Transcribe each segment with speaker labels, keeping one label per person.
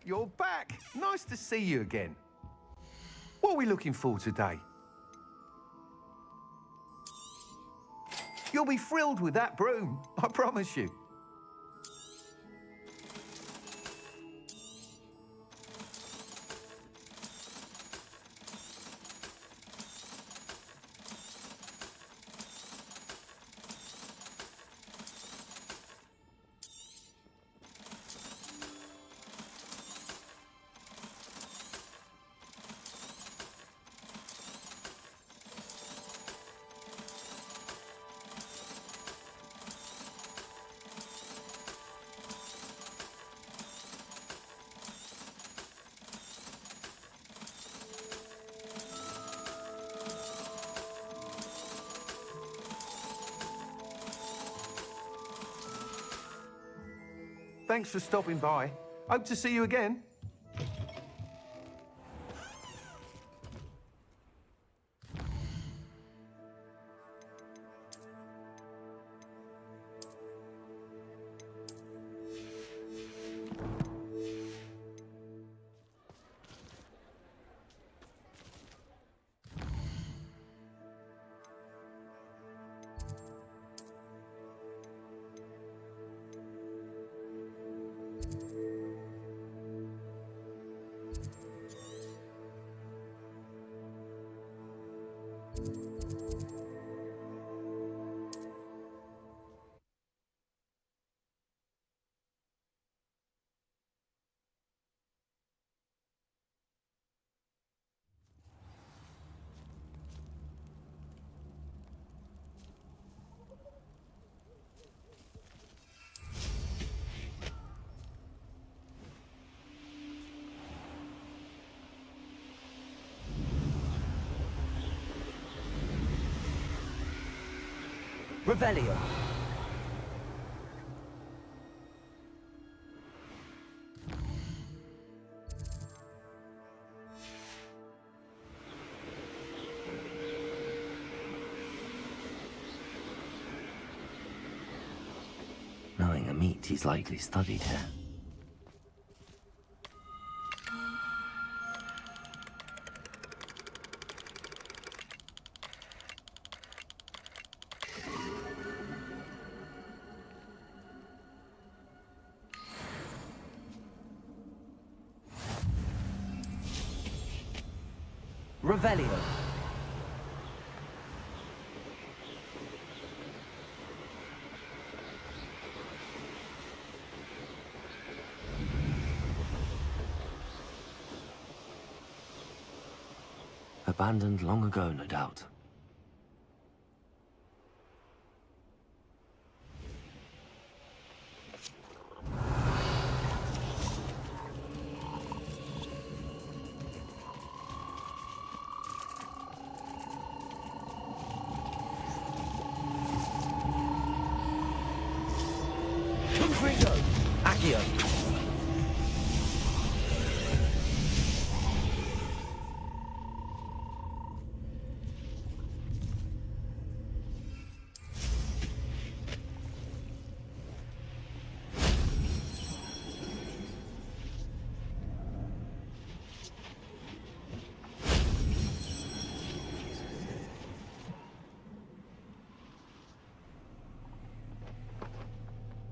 Speaker 1: You're back. Nice to see you again. What are we looking for today? You'll be thrilled with that broom, I promise you. Thanks for stopping by. Hope to see you again.
Speaker 2: Revelio.
Speaker 3: Knowing a meat, he's likely studied here. Revelio. Abandoned long ago, no doubt. Confringo! Accio!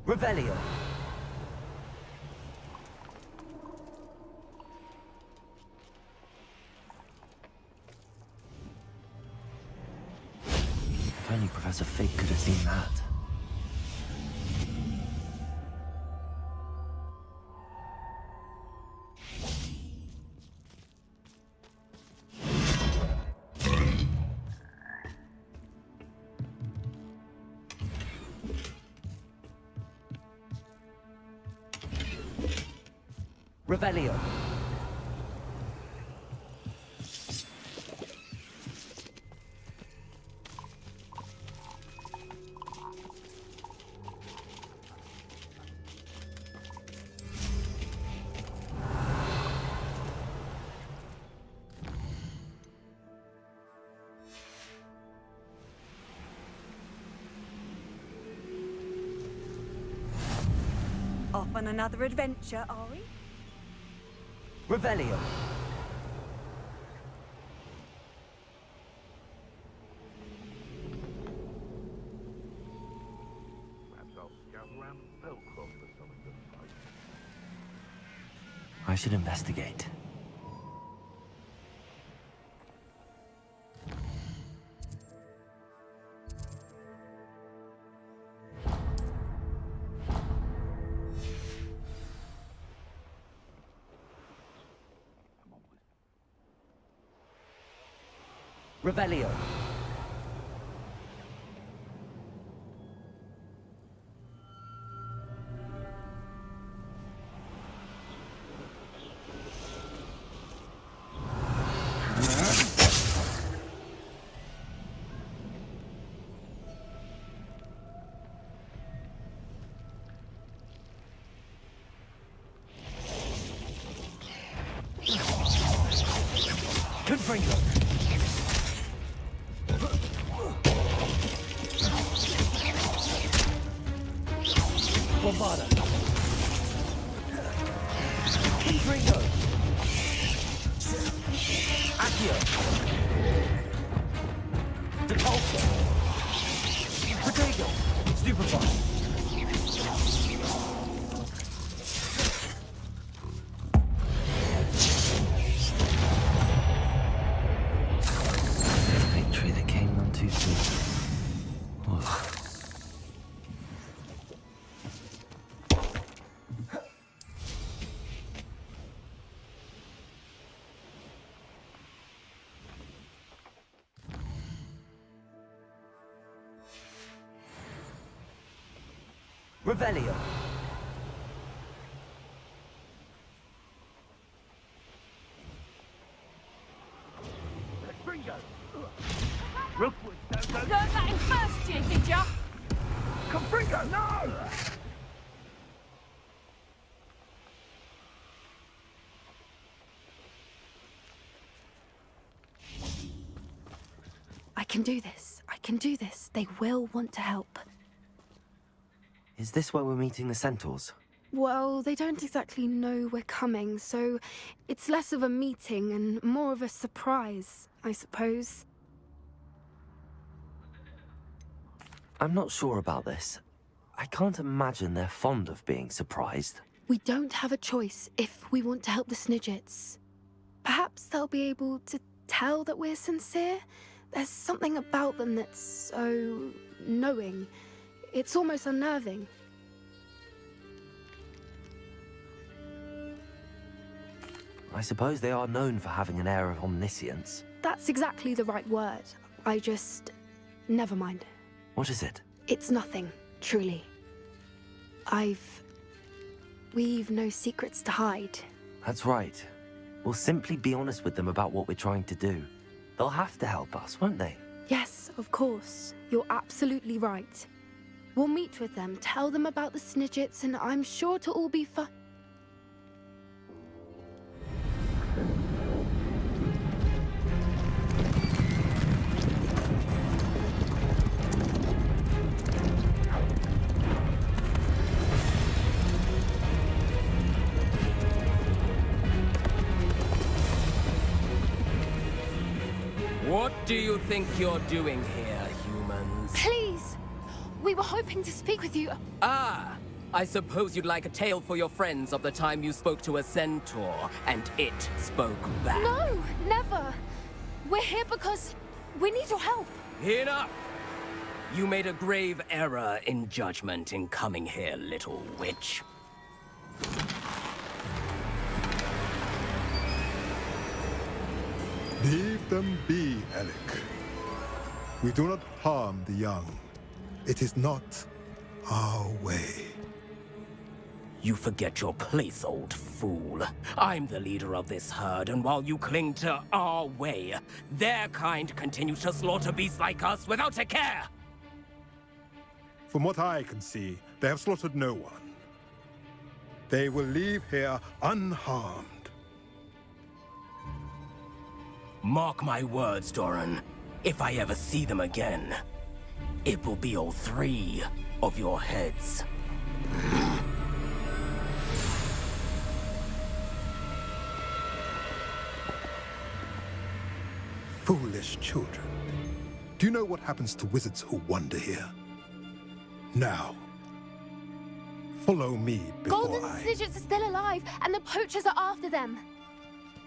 Speaker 3: Revelio. If only Professor Fig could have seen that. Revelio.
Speaker 2: Off on another adventure, are we?
Speaker 3: Revelio.
Speaker 4: Perhaps I'll scout around Belcroft for something to fight.
Speaker 3: I should investigate. Revelio. Confringo. Bombada. Confringo. Accio. Depulso. Protego. Stupefy. Victory that came none too soon. Ugh. Revelio.
Speaker 4: Bingo! Rookwood, don't go!
Speaker 2: Learned that in first year, did ya?
Speaker 4: Confringo, no!
Speaker 5: I can do this. I can do this. They will want to help.
Speaker 3: Is this where we're meeting the centaurs?
Speaker 5: Well, they don't exactly know we're coming, so it's less of a meeting and more of a surprise, I suppose.
Speaker 3: I'm not sure about this. I can't imagine they're fond of being surprised.
Speaker 5: We don't have a choice if we want to help the Snidgets. Perhaps they'll be able to tell that we're sincere. There's something about them that's so knowing. It's almost unnerving.
Speaker 3: I suppose they are known for having an air of omniscience.
Speaker 5: That's exactly the right word. Never mind.
Speaker 3: What is it?
Speaker 5: It's nothing, truly. We've no secrets to hide.
Speaker 3: That's right. We'll simply be honest with them about what we're trying to do. They'll have to help us, won't they?
Speaker 5: Yes, of course. You're absolutely right. We'll meet with them, tell them about the Snidgets, and I'm sure it'll all be fun.
Speaker 6: What do you think you're doing here, humans?
Speaker 5: Please! We were hoping to speak with you.
Speaker 6: Ah! I suppose you'd like a tale for your friends of the time you spoke to a centaur, and it spoke back.
Speaker 5: No, never! We're here because we need your help.
Speaker 6: Enough! You made a grave error in judgment in coming here, little witch.
Speaker 7: Leave them be, Alec. We do not harm the young. It is not our way.
Speaker 6: You forget your place, old fool. I'm the leader of this herd, and while you cling to our way, their kind continue to slaughter beasts like us without a care!
Speaker 7: From what I can see, they have slaughtered no one. They will leave here unharmed.
Speaker 6: Mark my words, Doran. If I ever see them again, it will be all 3 of your heads.
Speaker 7: Foolish children. Do you know what happens to wizards who wander here? Now, follow me before
Speaker 5: Golden
Speaker 7: I...
Speaker 5: Snidgets are still alive, and the poachers are after them.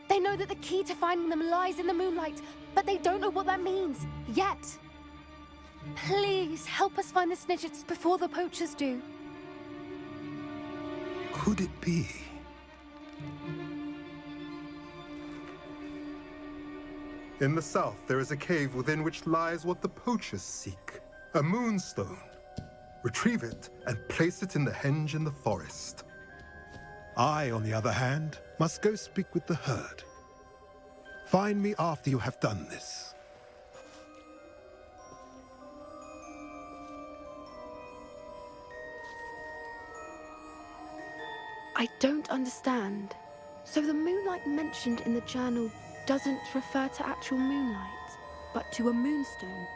Speaker 5: They know that the key to finding them lies in the moonlight, but they don't know what that means, yet. Please, help us find the Snidgets before the poachers do.
Speaker 7: Could it be? In the south, there is a cave within which lies what the poachers seek. A moonstone. Retrieve it and place it in the henge in the forest. I, on the other hand, must go speak with the herd. Find me after you have done this.
Speaker 5: I don't understand. So the moonlight mentioned in the journal doesn't refer to actual moonlight, but to a moonstone.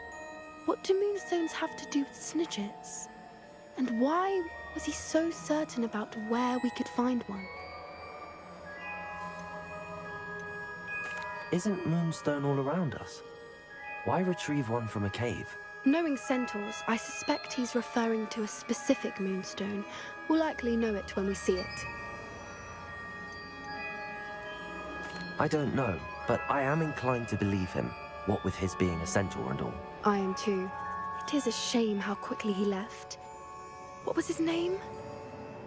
Speaker 5: What do moonstones have to do with Snidgets? And why was he so certain about where we could find one?
Speaker 3: Isn't Moonstone all around us? Why retrieve one from a cave?
Speaker 5: Knowing centaurs, I suspect he's referring to a specific moonstone. We'll likely know it when we see it.
Speaker 3: I don't know, but I am inclined to believe him, what with his being a centaur and all.
Speaker 5: I am too. It is a shame how quickly he left. What was his name?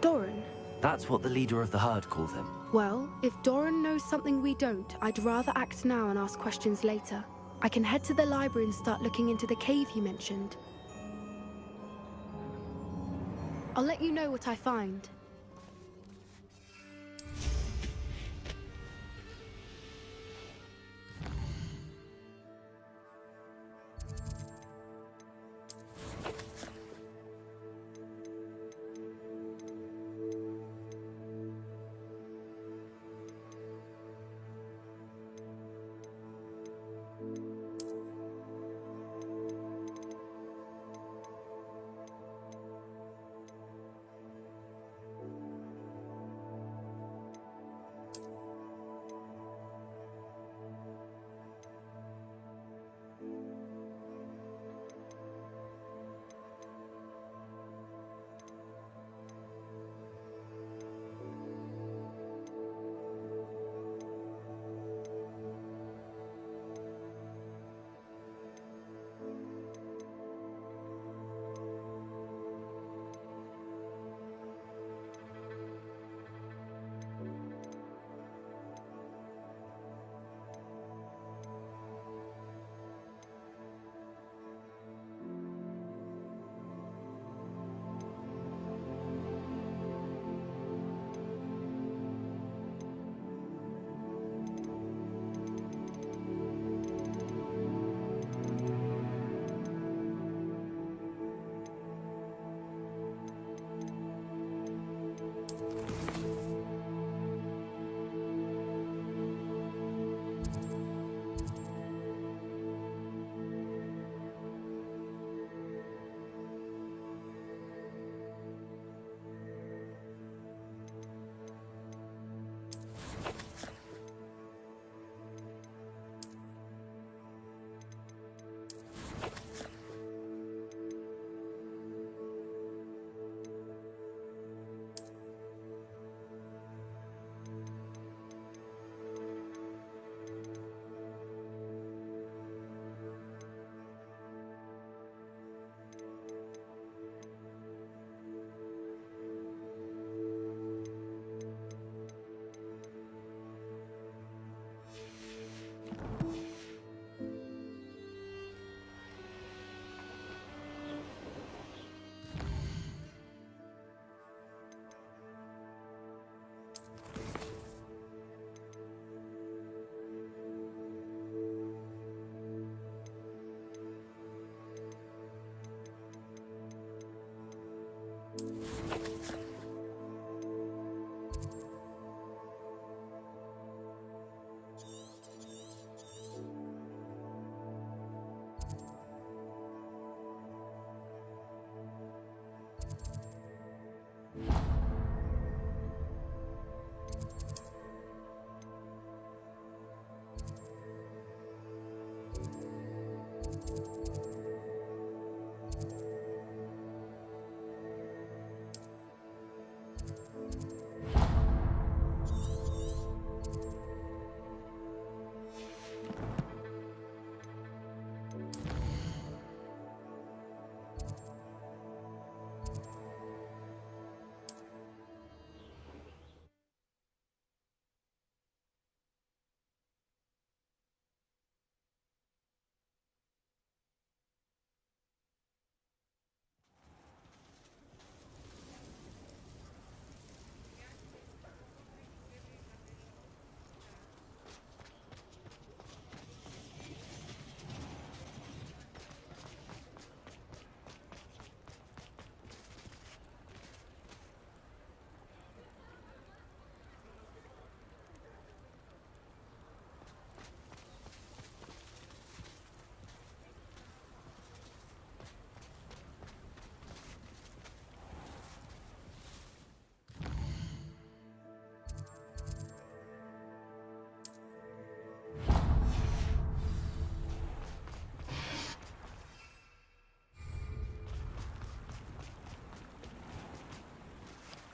Speaker 5: Doran.
Speaker 3: That's what the leader of the herd called him.
Speaker 5: Well, if Doran knows something we don't, I'd rather act now and ask questions later. I can head to the library and start looking into the cave he mentioned. I'll let you know what I find.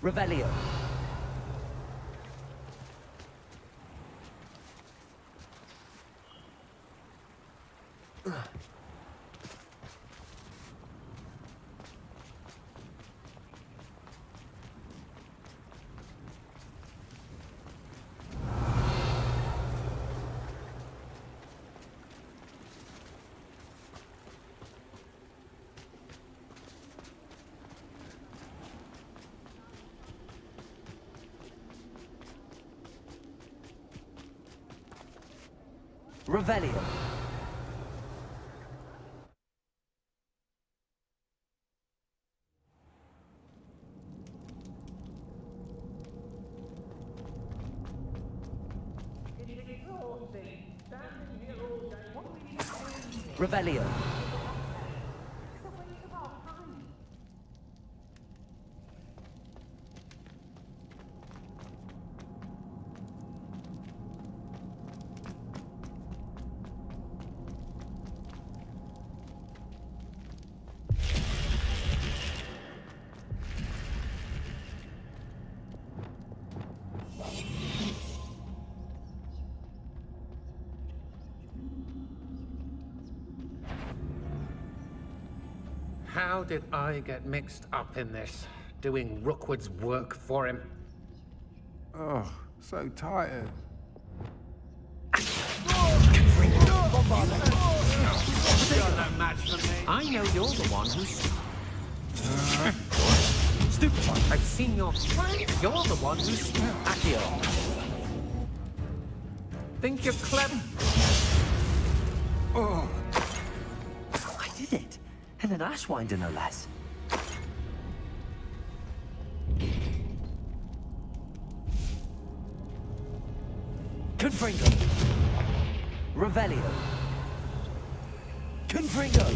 Speaker 3: Revelio. Revelio. Revelio.
Speaker 8: How did I get mixed up in this? Doing Rookwood's work for him?
Speaker 1: Oh, so tired.
Speaker 6: I know you're the one who's... Stupefied. I've seen your... You're the one who's... Accio. Think you're clever?
Speaker 3: I did it. And an Ashwinder, no less. Confringo. Revelio. Confringo.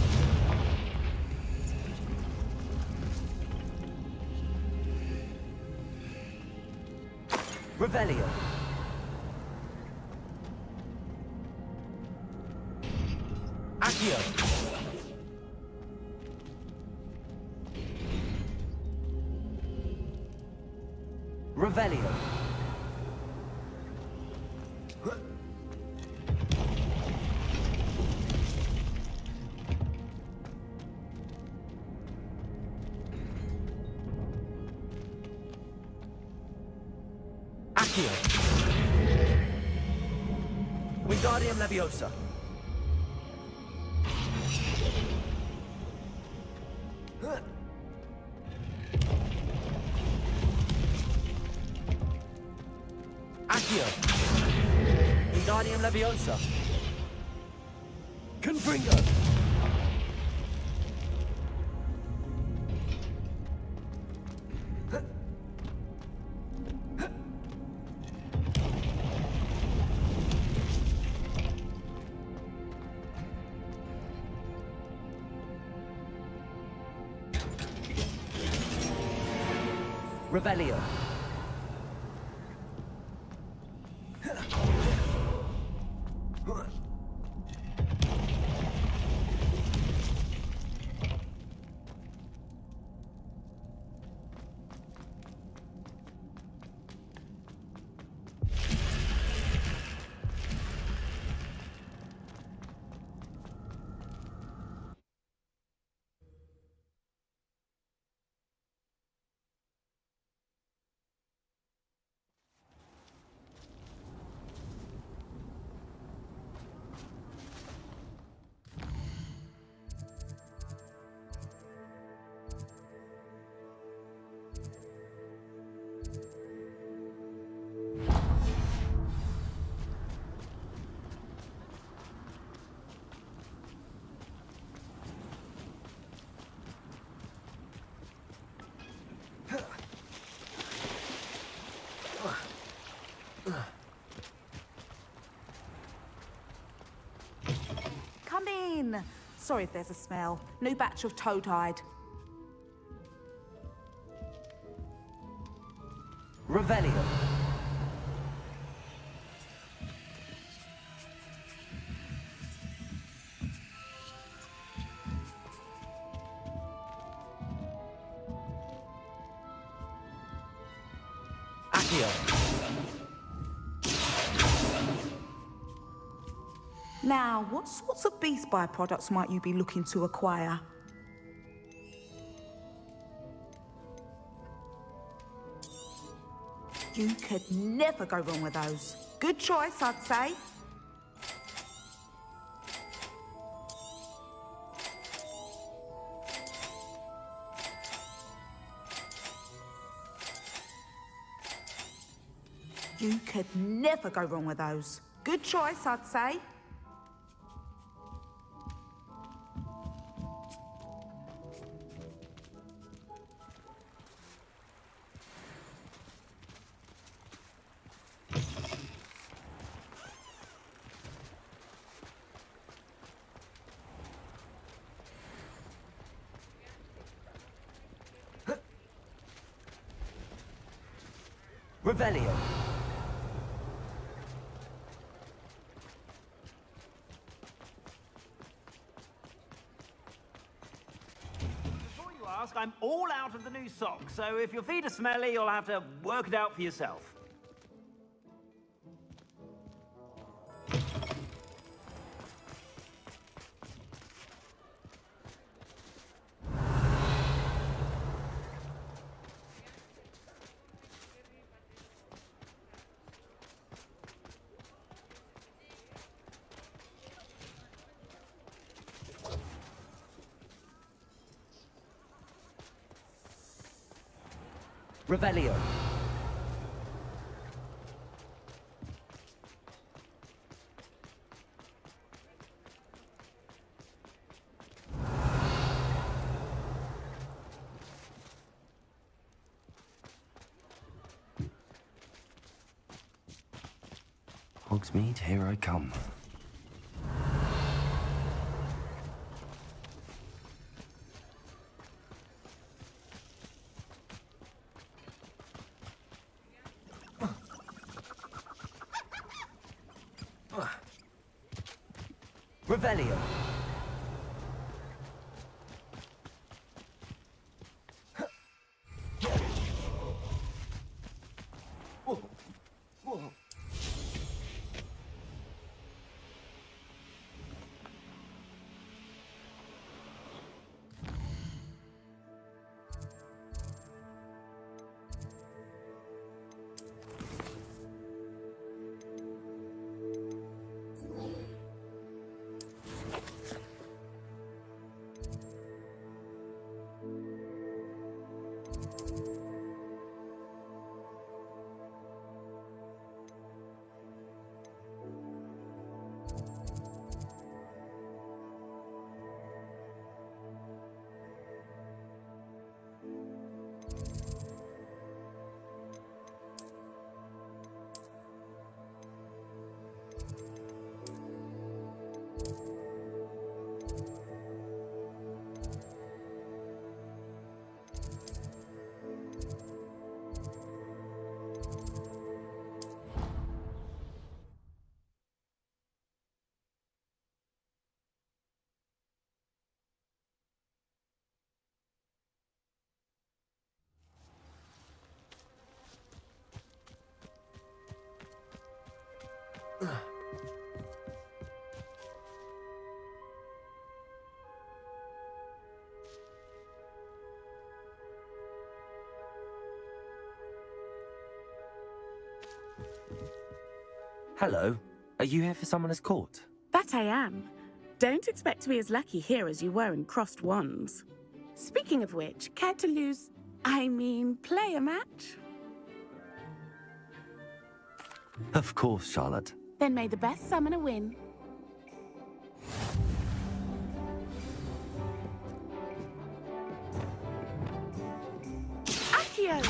Speaker 3: Revelio. Accio. Revelio. Accio. Wingardium Leviosa. Accio. Wingardium Leviosa. Confringo. Revelio.
Speaker 2: Come in. Sorry if there's a smell. New batch of toad-hide.
Speaker 3: Revelio. Revelio.
Speaker 2: Now, what sorts of beast byproducts might you be looking to acquire? You could never go wrong with those. Good choice, I'd say. You could never go wrong with those. Good choice, I'd say.
Speaker 3: Revelio.
Speaker 9: Before you ask, I'm all out of the new socks, so if your feet are smelly, you'll have to work it out for yourself.
Speaker 3: Revelio. Hogsmeade, here I come. Revelio. Hello. Are you here for Summoner's Court?
Speaker 10: That I am. Don't expect to be as lucky here as you were in Crossed Wands. Speaking of which, care to play a match?
Speaker 3: Of course, Charlotte.
Speaker 10: Then may the best summoner win. Accio!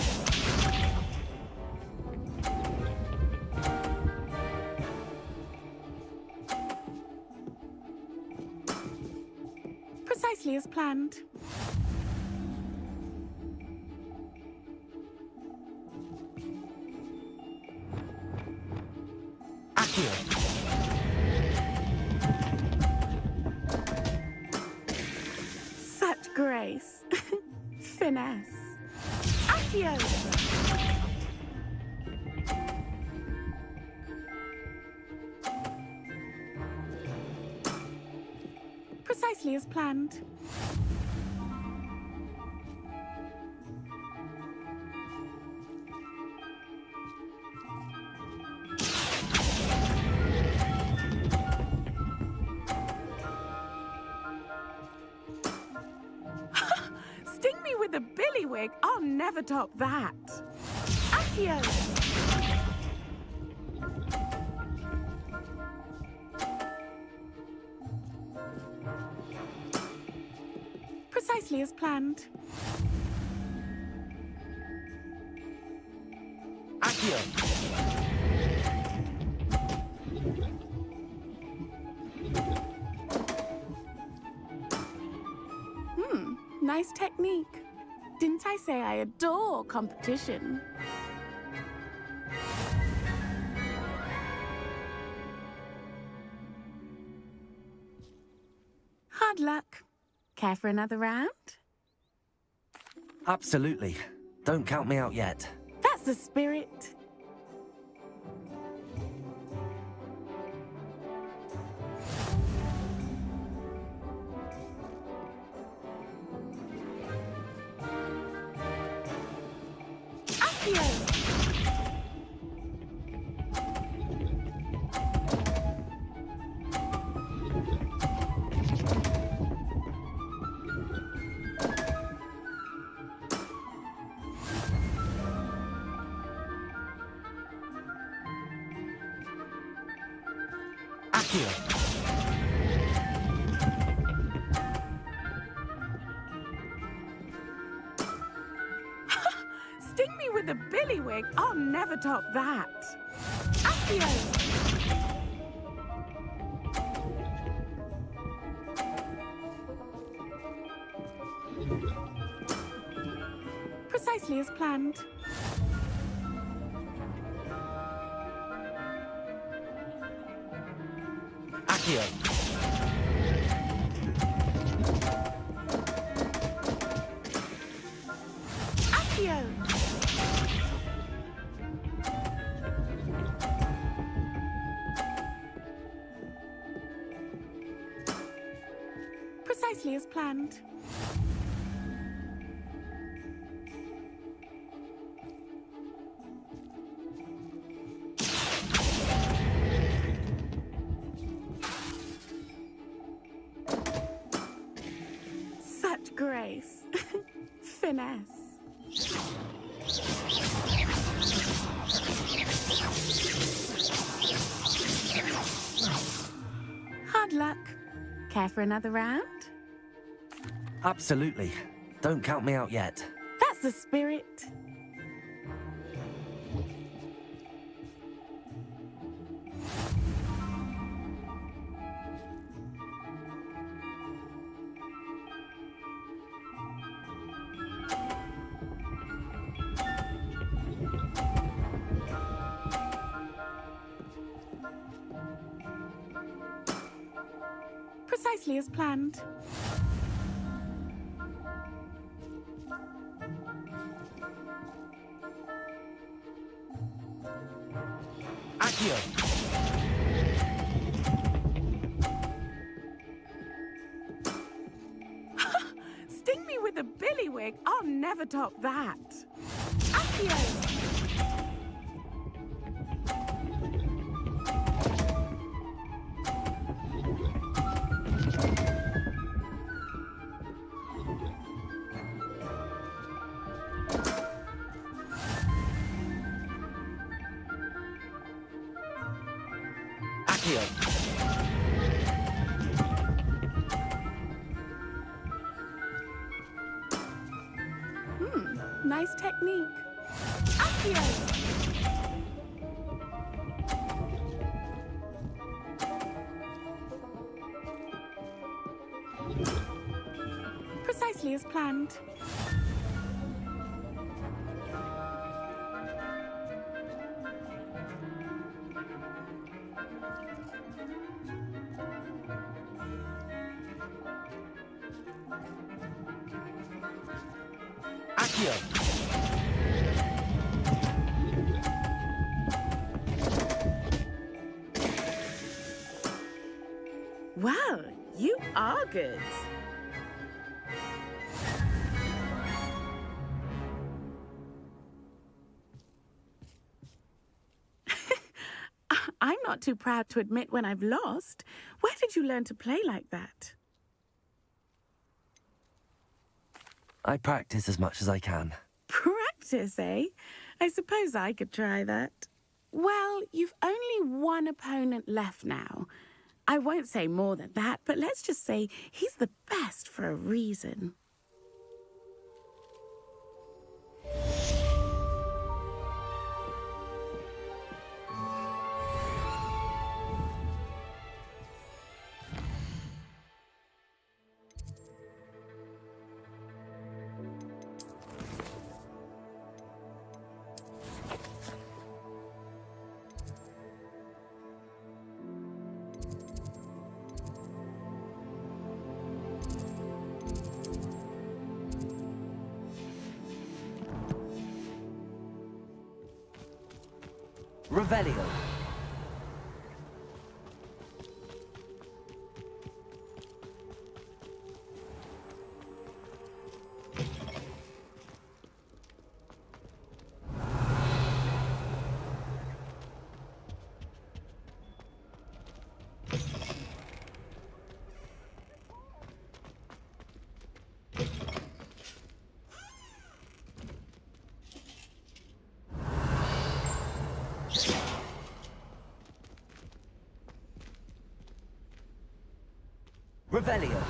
Speaker 10: Precisely as planned. Such grace. Finesse. Accio! Precisely as planned. Sting me with a billywig. I'll never top that. Accio! Precisely as planned.
Speaker 3: Accio!
Speaker 10: Nice technique. Didn't I say I adore competition? Hard luck. Care for another round?
Speaker 3: Absolutely. Don't count me out yet.
Speaker 10: That's the spirit. Accio!
Speaker 3: Accio!
Speaker 10: Sting me with a billywig. I'll never top that. Accio! Precisely as planned.
Speaker 3: Accio!
Speaker 10: Accio! Precisely as planned. Such grace. Finesse. Hard luck. Care for another round?
Speaker 3: Absolutely. Don't count me out yet.
Speaker 10: That's the spirit. Precisely as planned.
Speaker 3: Accio!
Speaker 10: Sting me with a billywig. I'll never top that. Accio!
Speaker 3: Accio!
Speaker 10: Nice technique. Accio! Precisely as planned.
Speaker 3: Accio!
Speaker 10: Well, you are good. I'm not too proud to admit when I've lost. Where did you learn to play like that?
Speaker 3: I practice as much as I can.
Speaker 10: Practice, eh? I suppose I could try that. Well, you've only one opponent left now. I won't say more than that, but let's just say he's the best for a reason.
Speaker 3: Revelio. Revelio.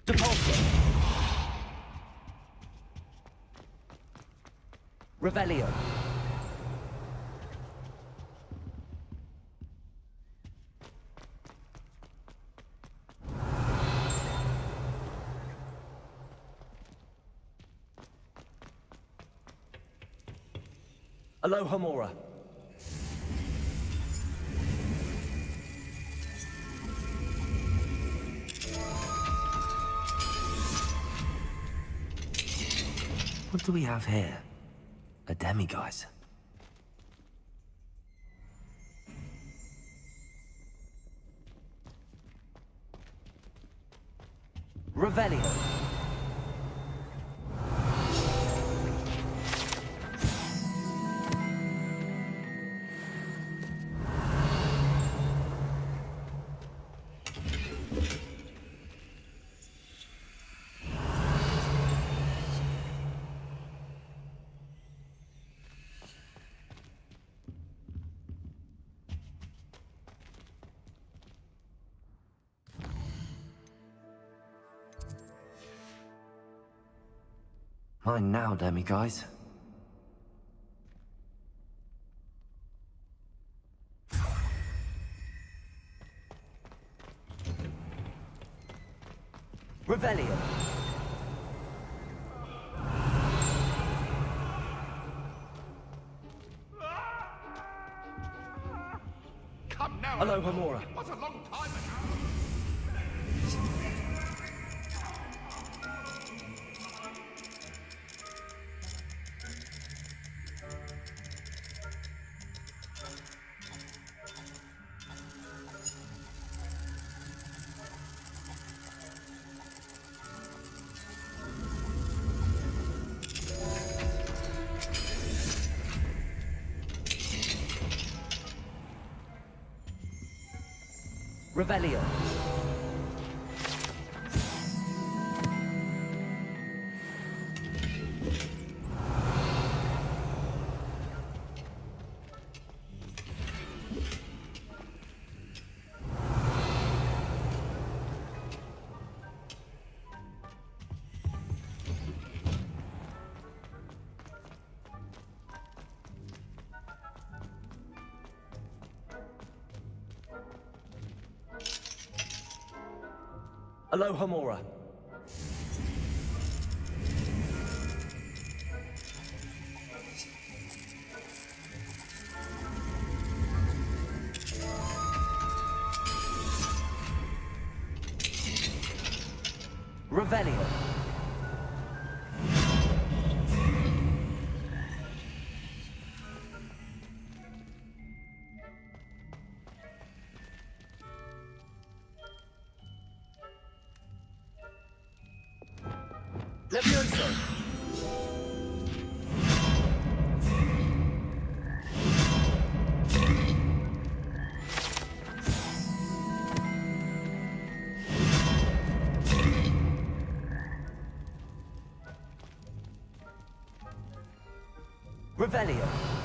Speaker 3: Depulso. Revelio. Aloha Mora. What do we have here? A demiguise. Revelio. Mine now, demiguise. Revelio.
Speaker 4: Come now.
Speaker 3: Aloha Mora.
Speaker 4: It was a long time ago.
Speaker 3: Revelio. Aloha Mora. Revelio. Levioso. Revelio.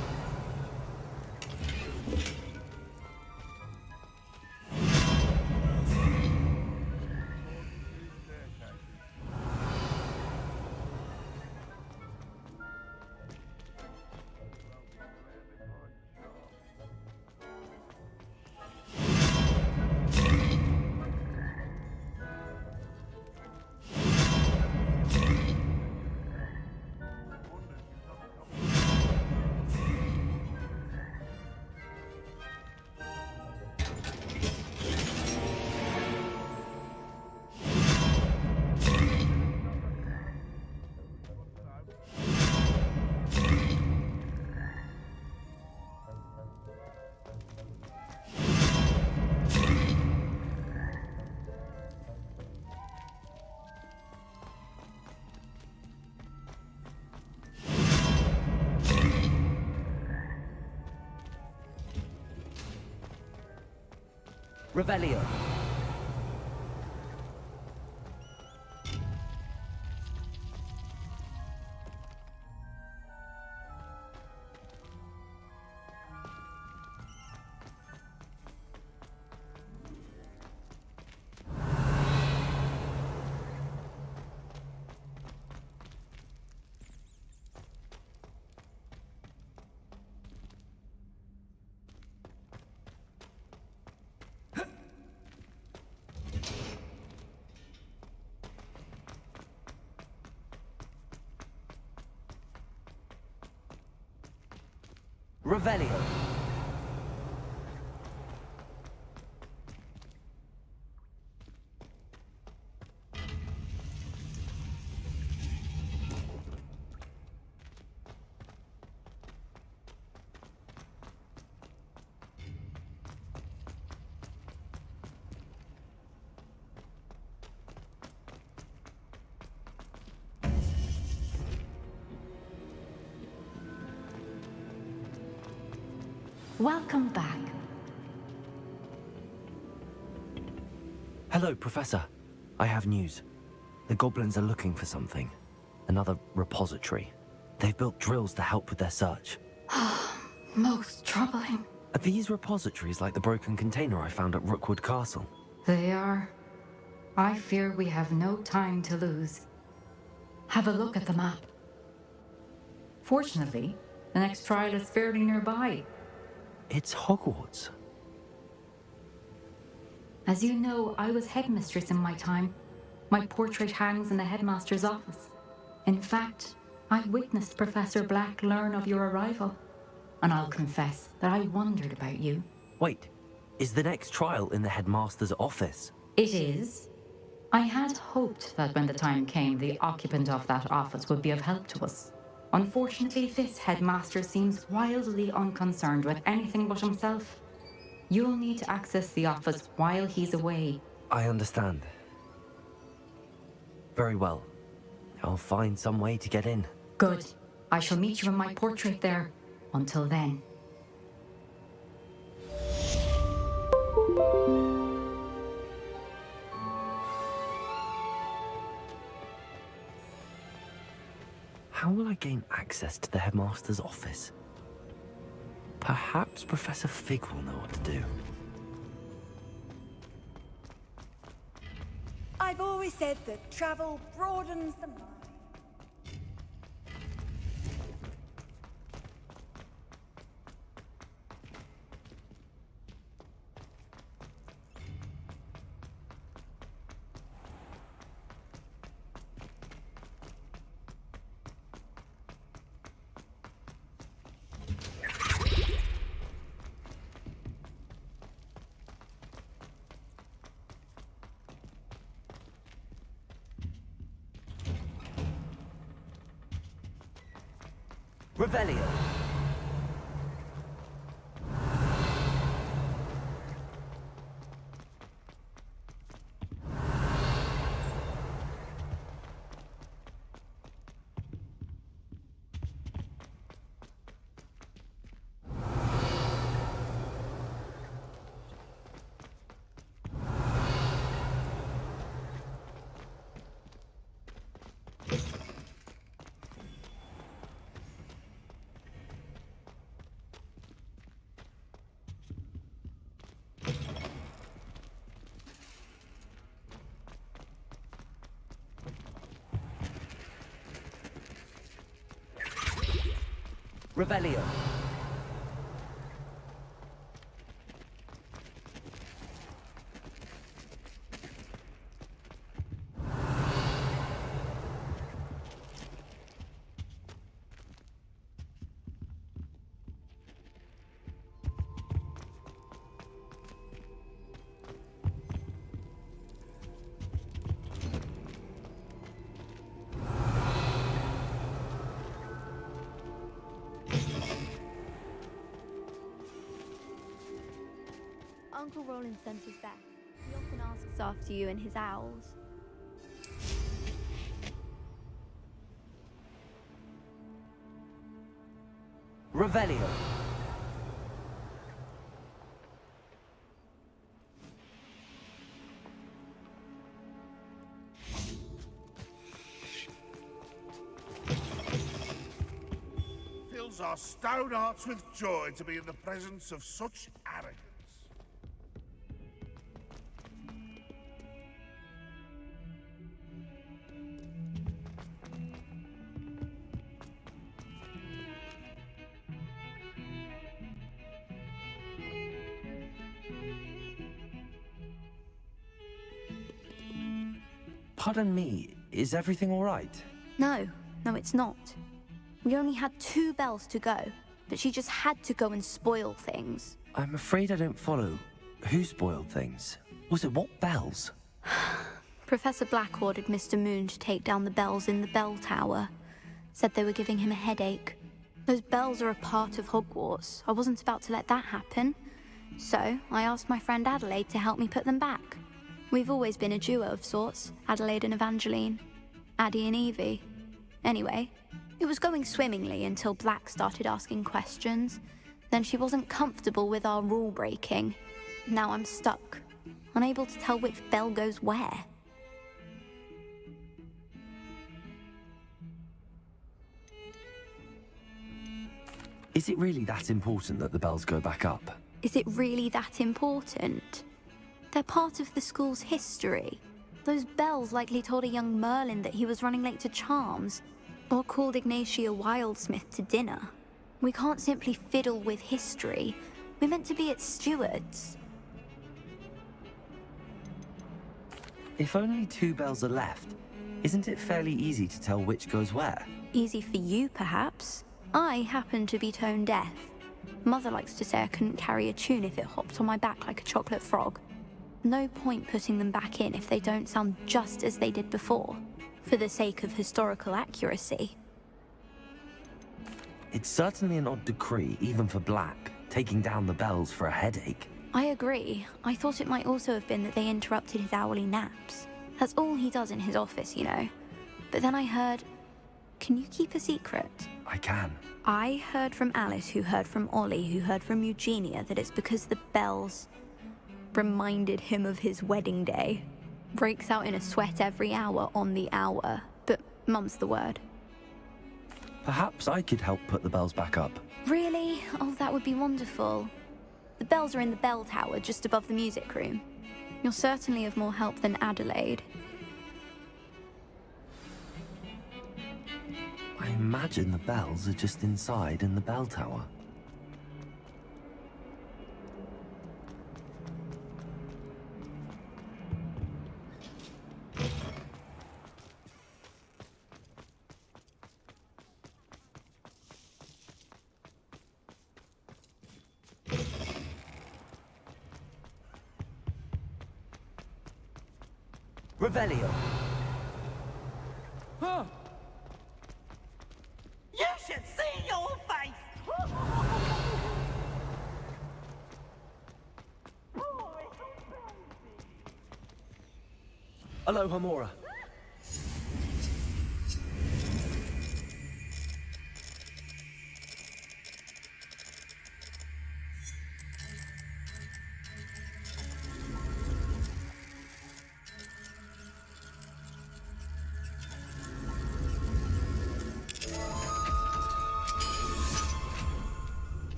Speaker 3: Revelio. Revelio.
Speaker 11: Welcome back.
Speaker 3: Hello, Professor. I have news. The goblins are looking for something. Another repository. They've built drills to help with their search.
Speaker 11: Most troubling.
Speaker 3: Are these repositories like the broken container I found at Rookwood Castle?
Speaker 11: They are. I fear we have no time to lose. Have a look at the map. Fortunately, the next trial is fairly nearby.
Speaker 3: It's Hogwarts.
Speaker 11: As you know, I was headmistress in my time. My portrait hangs in the headmaster's office. In fact, I witnessed Professor Black learn of your arrival. And I'll confess that I wondered about you.
Speaker 3: Wait, is the next trial in the headmaster's office?
Speaker 11: It is. I had hoped that when the time came, the occupant of that office would be of help to us. Unfortunately, this headmaster seems wildly unconcerned with anything but himself. You'll need to access the office while he's away.
Speaker 3: I understand. Very well. I'll find some way to get in.
Speaker 11: Good. I shall meet you in my portrait there. Until then.
Speaker 3: How will I gain access to the headmaster's office? Perhaps Professor Fig will know what to do.
Speaker 12: I've always said that travel broadens the mind.
Speaker 3: Revelio. Revelio.
Speaker 5: Uncle Roland sends his best. He often asks after you and his owls.
Speaker 3: Revelio.
Speaker 4: Fills our stout hearts with joy to be in the presence of such arrogance.
Speaker 3: Pardon me, is everything all right?
Speaker 5: No, it's not. We only had 2 bells to go, but she just had to go and spoil things.
Speaker 3: I'm afraid I don't follow. Who spoiled things? Was it what bells?
Speaker 5: Professor Black ordered Mr. Moon to take down the bells in the bell tower. Said they were giving him a headache. Those bells are a part of Hogwarts. I wasn't about to let that happen. So I asked my friend Adelaide to help me put them back. We've always been a duo of sorts, Adelaide and Evangeline. Addie and Evie. Anyway, it was going swimmingly until Black started asking questions. Then she wasn't comfortable with our rule breaking. Now I'm stuck, unable to tell which bell goes where.
Speaker 3: Is it really that important that the bells go back up?
Speaker 5: Is it really that important? They're part of the school's history. Those bells likely told a young Merlin that he was running late to Charms, or called Ignatia Wildsmith to dinner. We can't simply fiddle with history. We're meant to be its stewards.
Speaker 3: If only 2 bells are left, isn't it fairly easy to tell which goes where?
Speaker 5: Easy for you, perhaps. I happen to be tone deaf. Mother likes to say I couldn't carry a tune if it hopped on my back like a chocolate frog. No point putting them back in if they don't sound just as they did before, for the sake of historical accuracy.
Speaker 3: It's certainly an odd decree, even for Black, taking down the bells for a headache.
Speaker 5: I agree. I thought it might also have been that they interrupted his hourly naps. That's all he does in his office, you know. But then I heard... Can you keep a secret?
Speaker 3: I can.
Speaker 5: I heard from Alice, who heard from Ollie, who heard from Eugenia, that it's because the bells reminded him of his wedding day. Breaks out in a sweat every hour on the hour, but mum's the word.
Speaker 3: Perhaps I could help put the bells back up.
Speaker 5: Really? Oh, that would be wonderful. The bells are in the bell tower, just above the music room. You're certainly of more help than Adelaide.
Speaker 3: I imagine the bells are just inside in the bell tower. Revelio.
Speaker 13: Huh? You should see your
Speaker 3: Aloha Mora.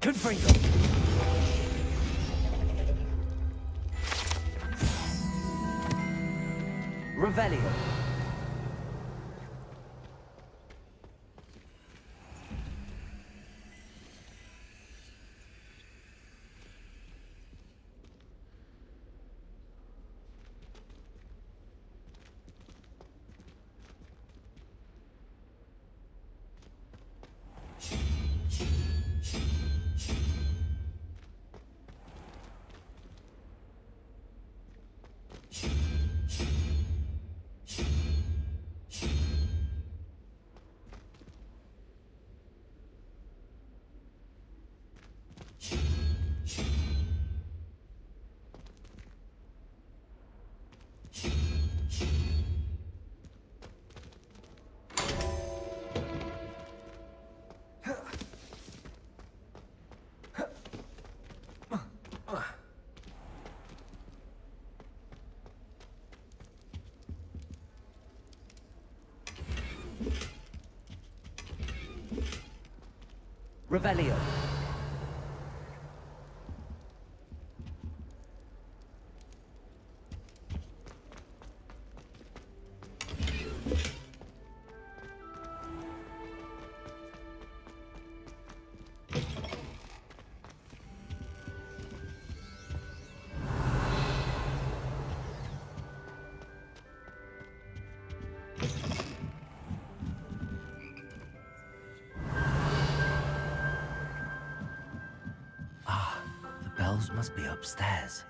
Speaker 3: Confringo. Revelio. Revelio. Bells must be upstairs.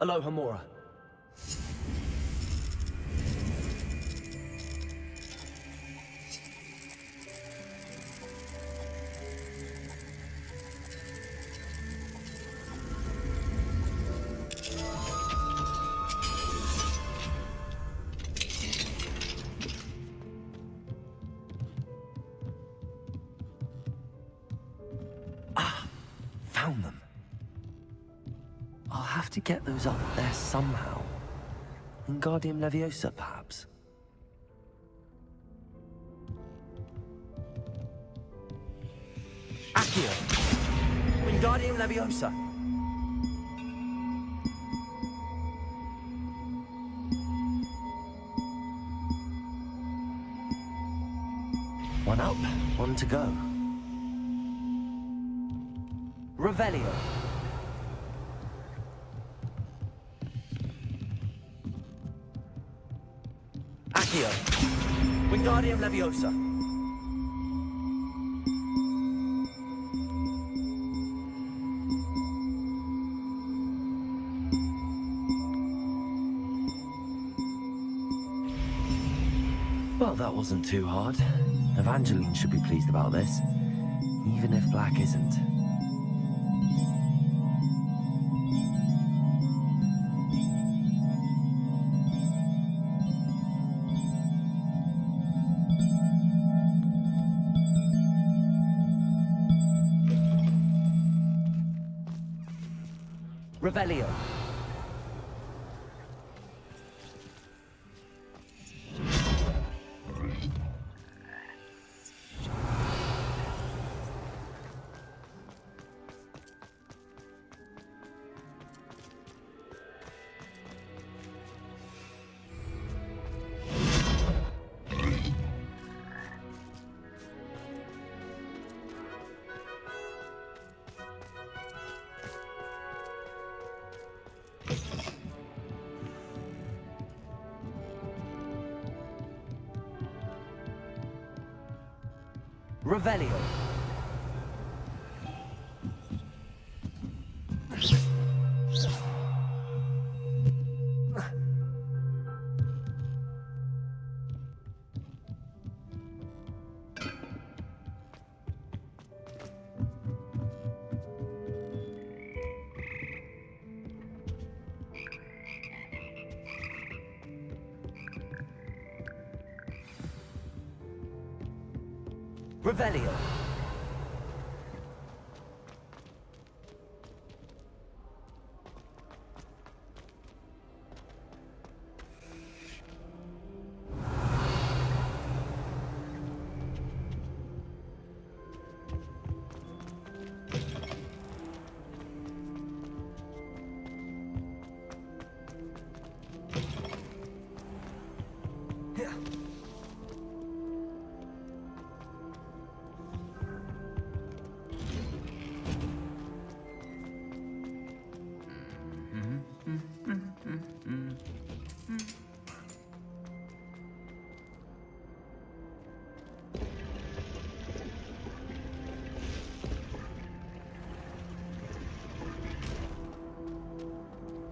Speaker 3: Aloha Mora. Found them. I'll have to get those up there somehow. Wingardium Leviosa, perhaps. Accio! Wingardium Leviosa! One up, one to go. Revelio. Accio. Wingardium Leviosa. Well, that wasn't too hard. Evangeline should be pleased about this, even if Black isn't. Revelio. Revelio. Revelio.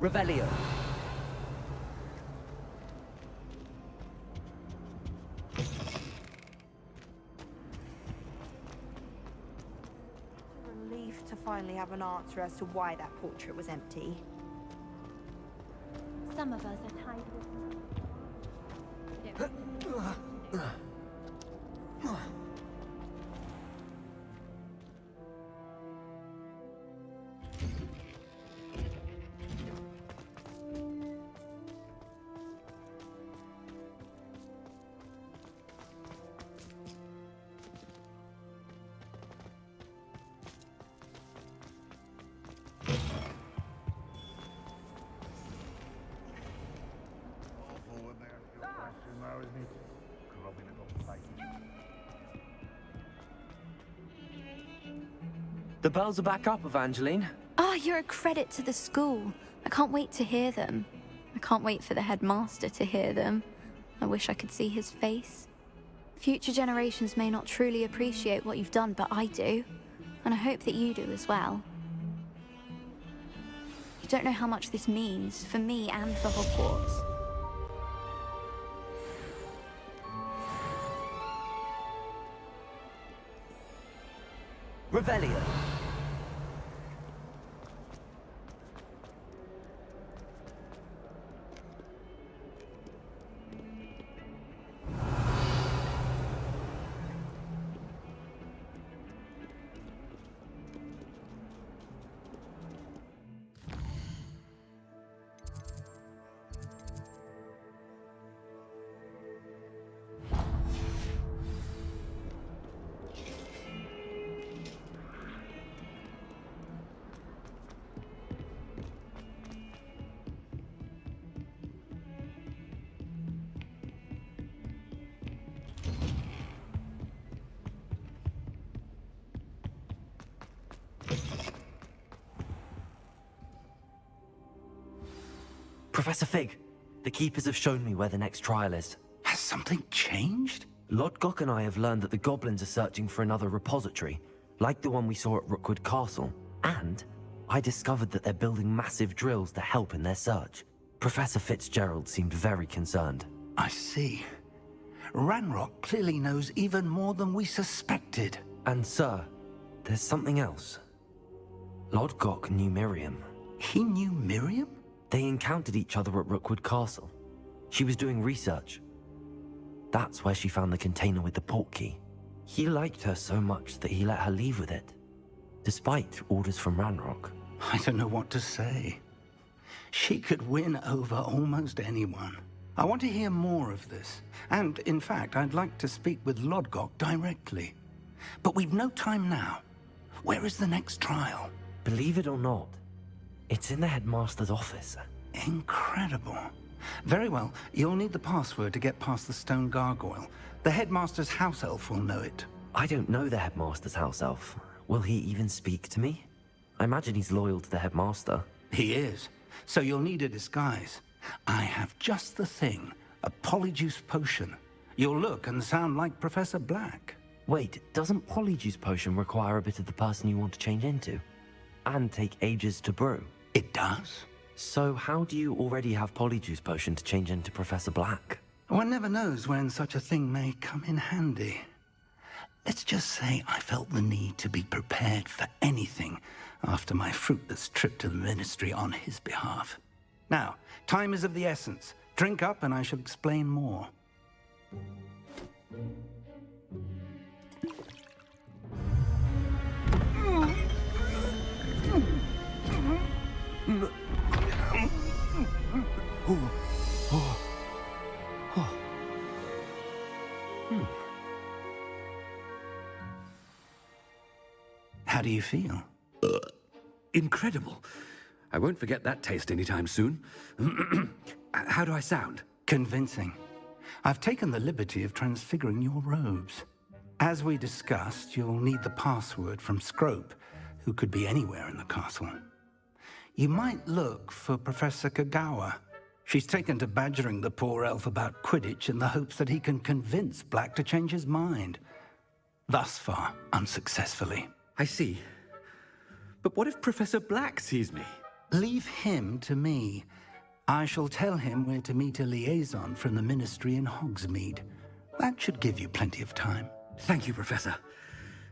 Speaker 3: Revelio.
Speaker 12: Relief to finally have an answer as to why that portrait was empty.
Speaker 13: Some of us are tied with...
Speaker 3: The bells are back up, Evangeline.
Speaker 13: Oh, you're a credit to the school. I can't wait to hear them. I can't wait for the headmaster to hear them. I wish I could see his face. Future generations may not truly appreciate what you've done, but I do. And I hope that you do as well. You don't know how much this means for me and for Hogwarts.
Speaker 3: Revelio. Professor Fig, the Keepers have shown me where the next trial is.
Speaker 14: Has something changed?
Speaker 3: Lodgok and I have learned that the goblins are searching for another repository, like the one we saw at Rookwood Castle. And I discovered that they're building massive drills to help in their search. Professor Fitzgerald seemed very concerned.
Speaker 14: I see. Ranrock clearly knows even more than we suspected.
Speaker 3: And sir, there's something else. Lodgok knew Miriam.
Speaker 14: He knew Miriam?
Speaker 3: They encountered each other at Rookwood Castle. She was doing research. That's where she found the container with the portkey. He liked her so much that he let her leave with it, despite orders from Ranrock.
Speaker 14: I don't know what to say. She could win over almost anyone. I want to hear more of this. And, in fact, I'd like to speak with Lodgok directly. But we've no time now. Where is the next trial?
Speaker 3: Believe it or not, it's in the headmaster's office.
Speaker 14: Incredible. Very well. You'll need the password to get past the stone gargoyle. The headmaster's house elf will know it.
Speaker 3: I don't know the headmaster's house elf. Will he even speak to me? I imagine he's loyal to the headmaster.
Speaker 14: He is. So you'll need a disguise. I have just the thing. A Polyjuice potion. You'll look and sound like Professor Black.
Speaker 3: Wait, doesn't Polyjuice potion require a bit of the person you want to change into? And take ages to brew?
Speaker 14: It does.
Speaker 3: So how do you already have Polyjuice potion to change into Professor Black?
Speaker 14: One never knows when such a thing may come in handy. Let's just say I felt the need to be prepared for anything after my fruitless trip to the Ministry on his behalf. Now, time is of the essence. Drink up and I shall explain more. How do you feel?
Speaker 15: Incredible. I won't forget that taste anytime soon. How do I sound?
Speaker 14: Convincing. I've taken the liberty of transfiguring your robes. As we discussed, you'll need the password from Scrope, who could be anywhere in the castle. You might look for Professor Kagawa. She's taken to badgering the poor elf about Quidditch in the hopes that he can convince Black to change his mind. Thus far, unsuccessfully.
Speaker 15: I see. But what if Professor Black sees me?
Speaker 14: Leave him to me. I shall tell him where to meet a liaison from the Ministry in Hogsmeade. That should give you plenty of time.
Speaker 15: Thank you, Professor.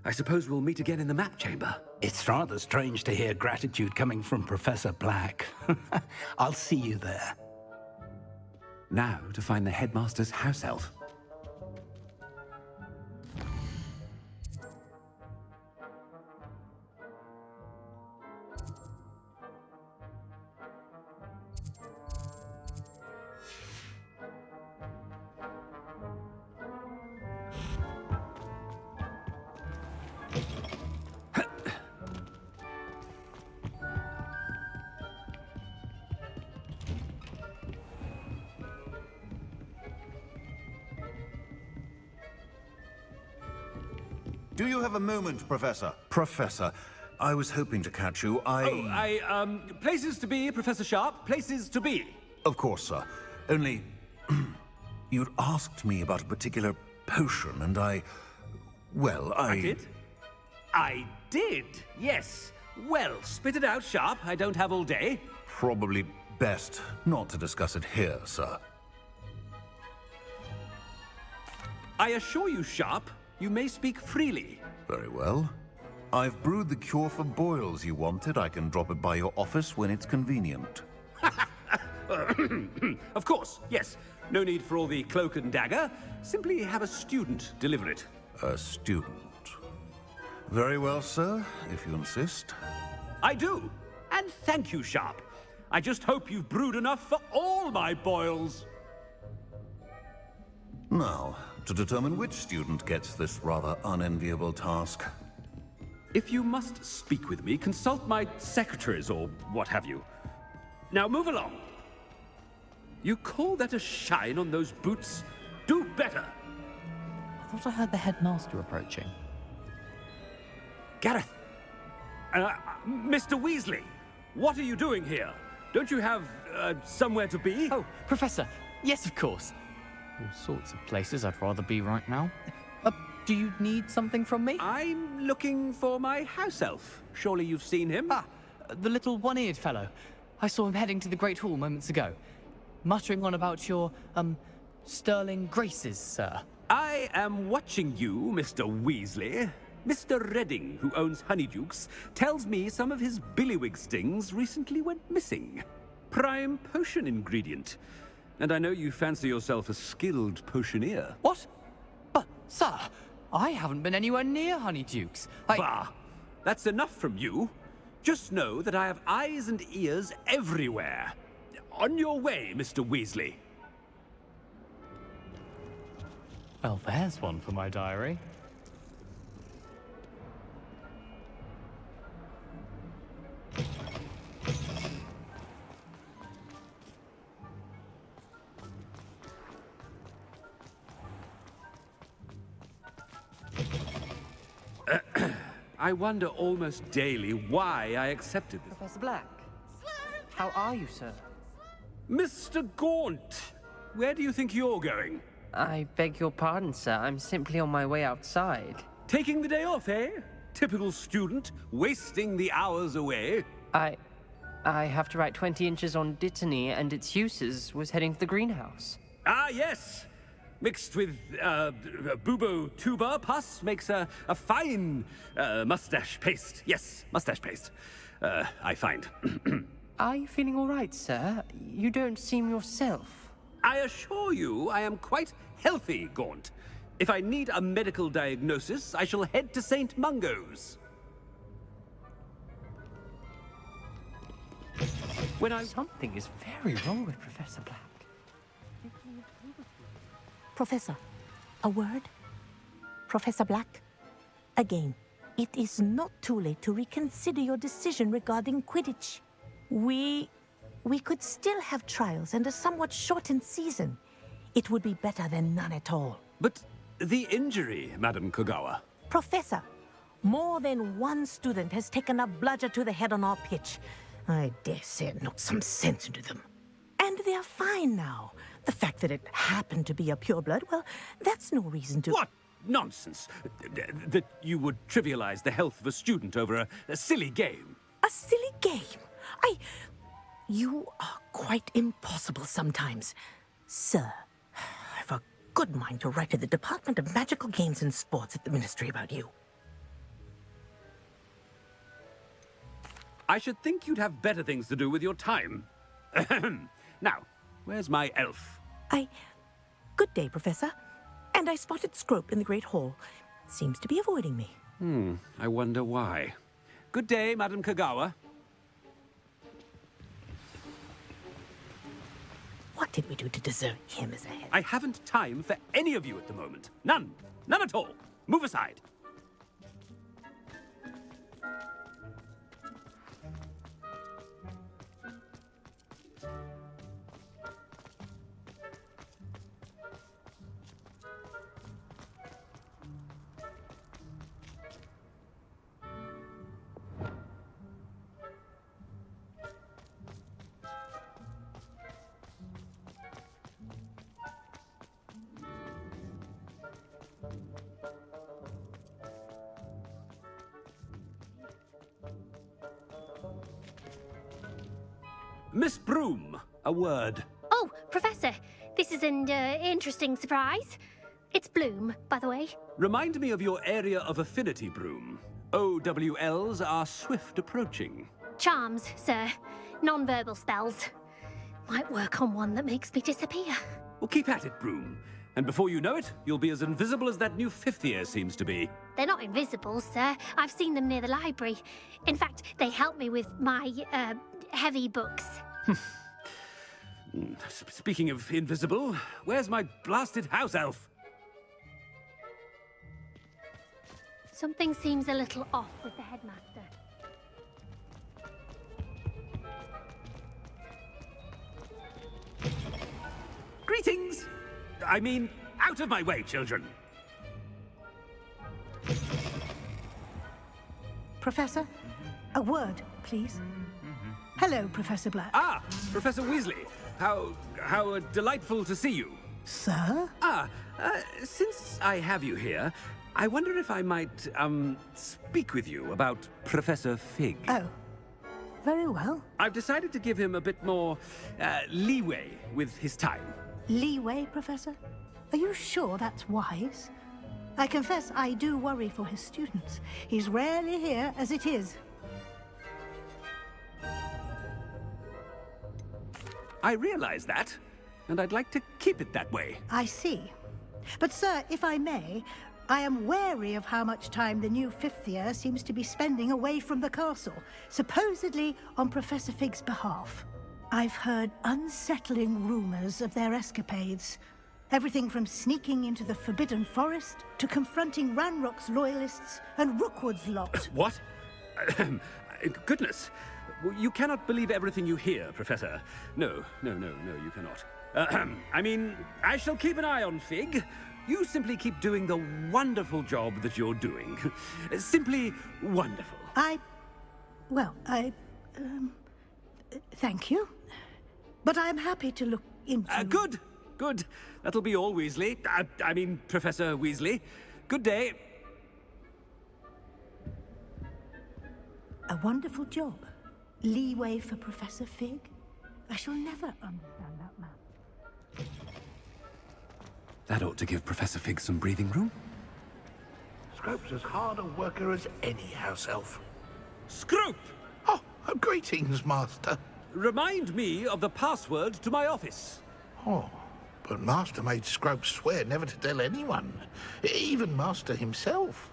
Speaker 15: I suppose we'll meet again in the map chamber.
Speaker 14: It's rather strange to hear gratitude coming from Professor Black. I'll see you there.
Speaker 15: Now to find the headmaster's house elf.
Speaker 16: Do you have a moment, Professor? Professor, I was hoping to catch you.
Speaker 15: Places to be, Professor Sharp. Places to be.
Speaker 16: Of course, sir. Only... you'd asked me about a particular potion, and I
Speaker 15: did? I did, yes. Well, spit it out, Sharp. I don't have all day.
Speaker 16: Probably best not to discuss it here, sir.
Speaker 15: I assure you, Sharp, you may speak freely.
Speaker 16: Very well. I've brewed the cure for boils you wanted. I can drop it by your office when it's convenient.
Speaker 15: Of course, yes. No need for all the cloak and dagger. Simply have a student deliver it.
Speaker 16: A student. Very well, sir, if you insist.
Speaker 15: I do. And thank you, Sharp. I just hope you've brewed enough for all my boils.
Speaker 16: Now, to determine which student gets this rather unenviable task.
Speaker 15: If you must speak with me, consult my secretaries or what have you. Now move along. You call that a shine on those boots? Do better.
Speaker 17: I thought I heard the headmaster approaching.
Speaker 15: Gareth! Mr. Weasley, what are you doing here? Don't you have, somewhere to be?
Speaker 17: Oh, Professor, yes, of course. All sorts of places I'd rather be right now. Do you need something from me?
Speaker 15: I'm looking for my house elf. Surely you've seen him?
Speaker 17: Ah, the little one-eared fellow. I saw him heading to the Great Hall moments ago, muttering on about your, sterling graces, sir.
Speaker 15: I am watching you, Mr. Weasley. Mr. Redding, who owns Honeydukes, tells me some of his billywig stings recently went missing. Prime potion ingredient. And I know you fancy yourself a skilled potioneer.
Speaker 17: What? But, sir, I haven't been anywhere near Honeydukes.
Speaker 15: Bah! That's enough from you. Just know that I have eyes and ears everywhere. On your way, Mr. Weasley.
Speaker 17: Well, there's one for my diary.
Speaker 15: I wonder almost daily why I accepted this.
Speaker 18: Professor Black, how are you, sir?
Speaker 15: Mr. Gaunt, where do you think you're going?
Speaker 18: I beg your pardon, sir. I'm simply on my way outside.
Speaker 15: Taking the day off, eh? Typical student, wasting the hours away.
Speaker 18: I have to write 20 inches on Dittany and its uses. Was heading to the greenhouse.
Speaker 15: Ah, yes! Mixed with, bubo tuber pus makes a fine, mustache paste. Yes, mustache paste. I find.
Speaker 18: Are you feeling all right, sir? You don't seem yourself.
Speaker 15: I assure you I am quite healthy, Gaunt. If I need a medical diagnosis, I shall head to St. Mungo's.
Speaker 18: Something is very wrong with Professor Black.
Speaker 2: Professor,
Speaker 19: A word? Professor Black? Again, it is not too late to reconsider your decision regarding Quidditch. We could still have trials and a somewhat shortened season. It would be better than none at all.
Speaker 15: But the injury, Madam Kogawa.
Speaker 19: Professor, more than one student has taken a bludger to the head on our pitch. I dare say it knocked some sense into them. And they're fine now. The fact that it happened to be a pureblood, well, that's no reason to...
Speaker 15: What nonsense! That you would trivialize the health of a student over a silly game.
Speaker 19: A silly game? You are quite impossible sometimes. Sir, I've a good mind to write to the Department of Magical Games and Sports at the Ministry about you.
Speaker 15: I should think you'd have better things to do with your time. Now, where's my elf?
Speaker 19: Good day, Professor. And I spotted Scrope in the Great Hall. Seems to be avoiding me.
Speaker 15: I wonder why. Good day, Madam Kogawa.
Speaker 19: What did we do to deserve him as a head?
Speaker 15: I haven't time for any of you at the moment. None. None at all. Move aside. Miss Broom, a word.
Speaker 20: Oh, Professor, this is an interesting surprise. It's Bloom, by the way.
Speaker 15: Remind me of your area of affinity, Broom. OWLs are swift approaching.
Speaker 20: Charms, sir. Non-verbal spells. Might work on one that makes me disappear.
Speaker 15: Well, keep at it, Broom. And before you know it, you'll be as invisible as that new fifth year seems to be.
Speaker 20: They're not invisible, sir. I've seen them near the library. In fact, they help me with my, heavy books.
Speaker 15: Speaking of invisible, where's my blasted house elf?
Speaker 20: Something seems a little off with the headmaster.
Speaker 15: Greetings! I mean, out of my way, children!
Speaker 21: Professor, a word, please. Hello, Professor Black.
Speaker 15: Ah, Professor Weasley. How delightful to see you.
Speaker 21: Sir?
Speaker 15: Since I have you here, I wonder if I might, speak with you about Professor Fig.
Speaker 21: Oh, very well.
Speaker 15: I've decided to give him a bit more, leeway with his time.
Speaker 21: Leeway, Professor? Are you sure that's wise? I confess I do worry for his students. He's rarely here as it is.
Speaker 15: I realize that, and I'd like to keep it that way.
Speaker 21: I see. But, sir, if I may, I am wary of how much time the new fifth year seems to be spending away from the castle, supposedly on Professor Fig's behalf. I've heard unsettling rumors of their escapades. Everything from sneaking into the Forbidden Forest to confronting Ranrock's loyalists and Rookwood's lot.
Speaker 15: What? Goodness. You cannot believe everything you hear, Professor. No, you cannot. I mean, I shall keep an eye on Fig. You simply keep doing the wonderful job that you're doing. Simply wonderful.
Speaker 21: Thank you. But I'm happy to look into...
Speaker 15: Good. That'll be all, Weasley. I mean, Professor Weasley. Good day.
Speaker 21: A wonderful job. Leeway for Professor Fig? I shall never understand that man.
Speaker 15: That ought to give Professor Fig some breathing room.
Speaker 4: Scrope's as hard a worker as any house elf.
Speaker 15: Scrope!
Speaker 4: Oh, greetings, Master.
Speaker 15: Remind me of the password to my office.
Speaker 4: Oh, but Master made Scrope swear never to tell anyone, even Master himself.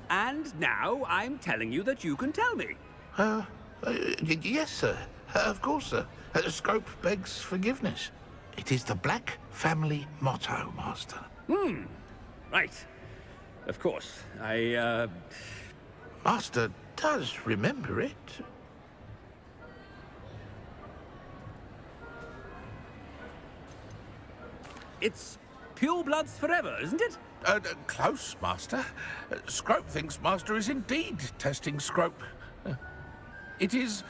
Speaker 15: And now I'm telling you that you can tell me.
Speaker 4: Yes, sir. Of course, sir. Scrope begs forgiveness. It is the Black family motto, Master.
Speaker 15: Right. Of course.
Speaker 4: Master does remember it.
Speaker 15: It's pure bloods forever, isn't it?
Speaker 4: Close, Master. Scrope thinks Master is indeed testing Scrope. It is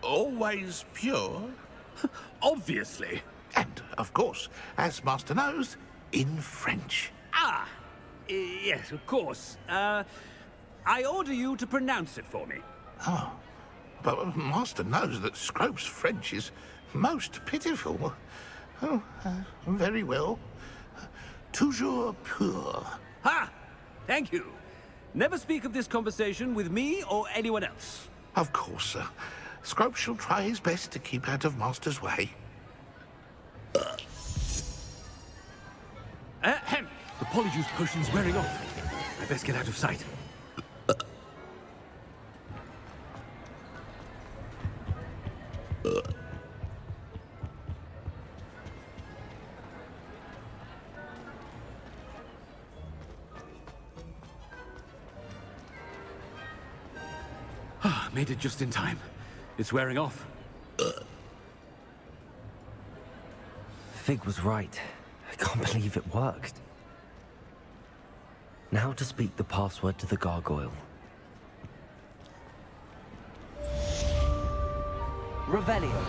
Speaker 4: always pure.
Speaker 15: Obviously.
Speaker 4: And, of course, as Master knows, in French.
Speaker 15: Ah! Yes, of course. I order you to pronounce it for me.
Speaker 4: Oh, but Master knows that Scrope's French is most pitiful. Oh, very well. Toujours pur.
Speaker 15: Ha! Thank you. Never speak of this conversation with me or anyone else.
Speaker 4: Of course, sir. Scrope shall try his best to keep out of Master's way.
Speaker 15: Ahem. The Polyjuice potion's wearing off. I best get out of sight. Made it just in time. It's wearing off.
Speaker 3: Fig was right. I can't believe it worked. Now to speak the password to the gargoyle. Revelio.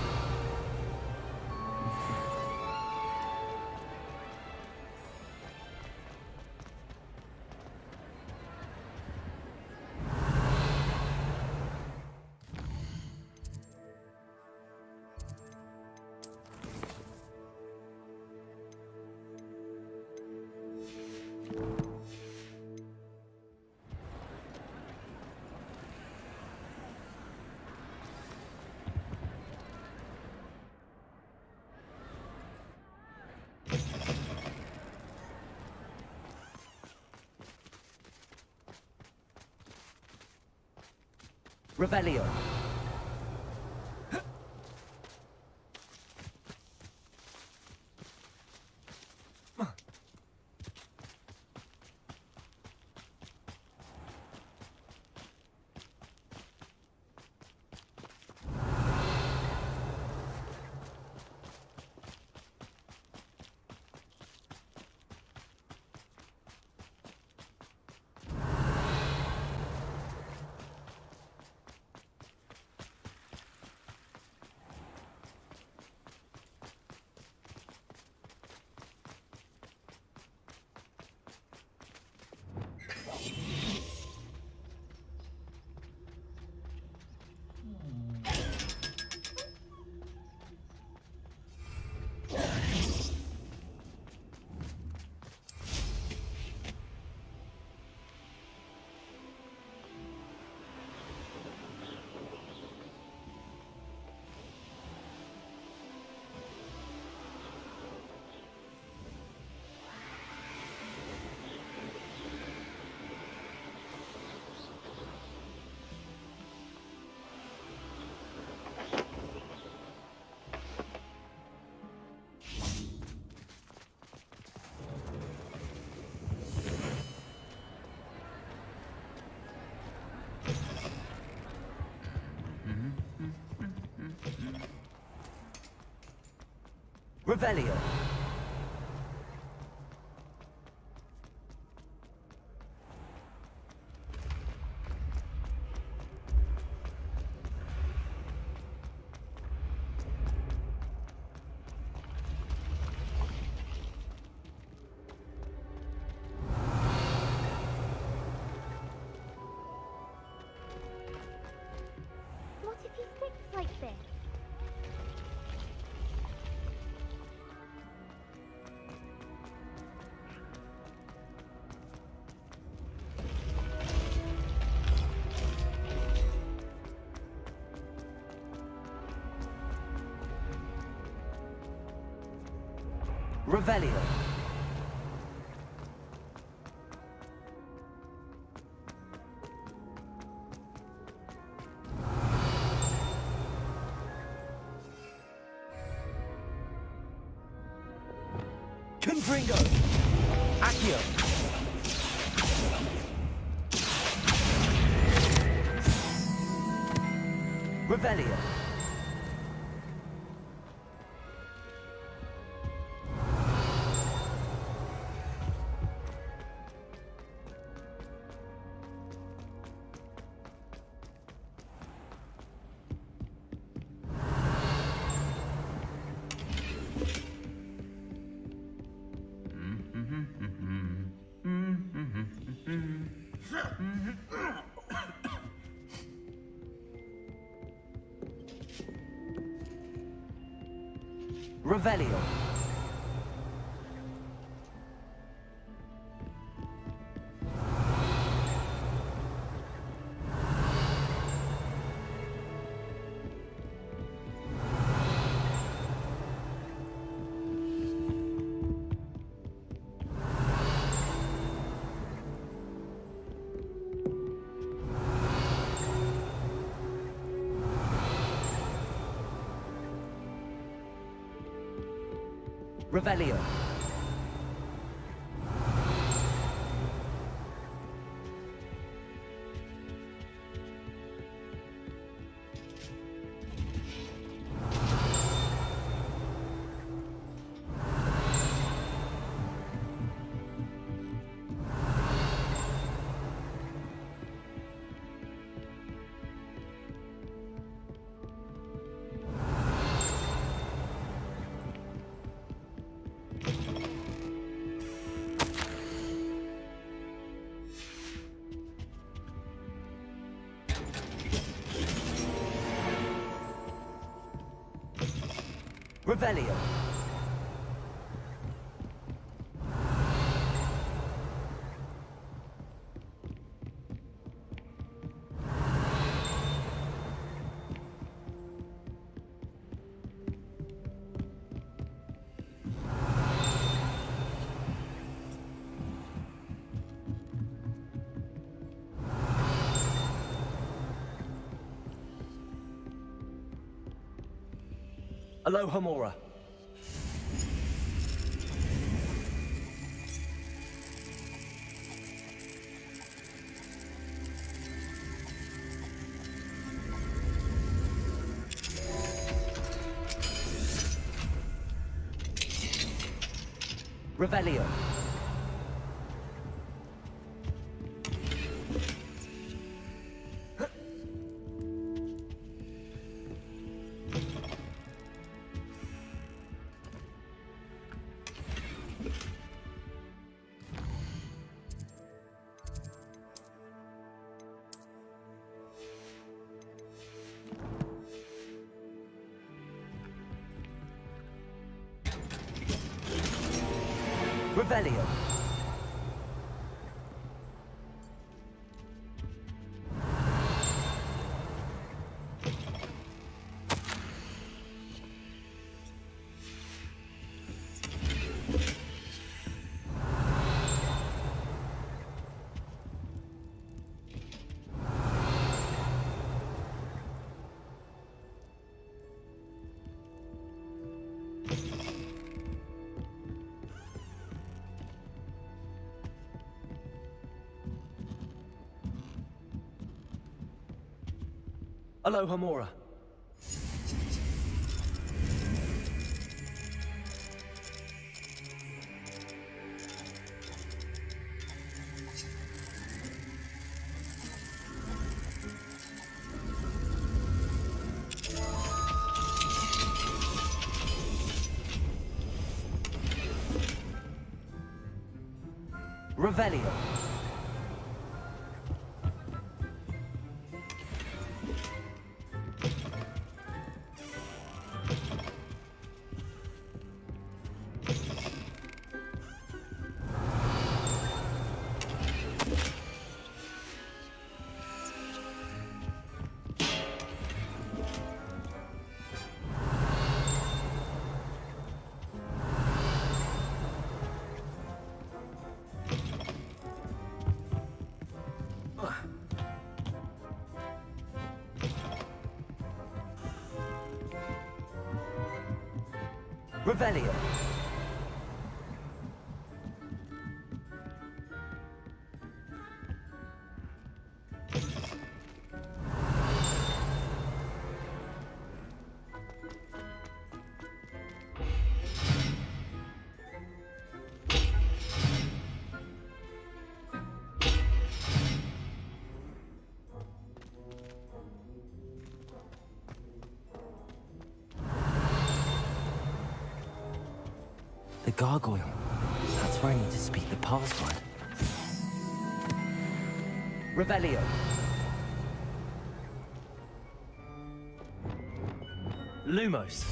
Speaker 3: Revelio. Revelio.
Speaker 20: What if he sticks like this?
Speaker 3: Revelio. Gringo! Accio! Revelio! Revelio. Revelio. Revelio. Aloha Mora. Revelio. Revelio. Aloha Mora. Revelio. Revelio. The gargoyle. That's where I need to speak the password. Revelio. Lumos.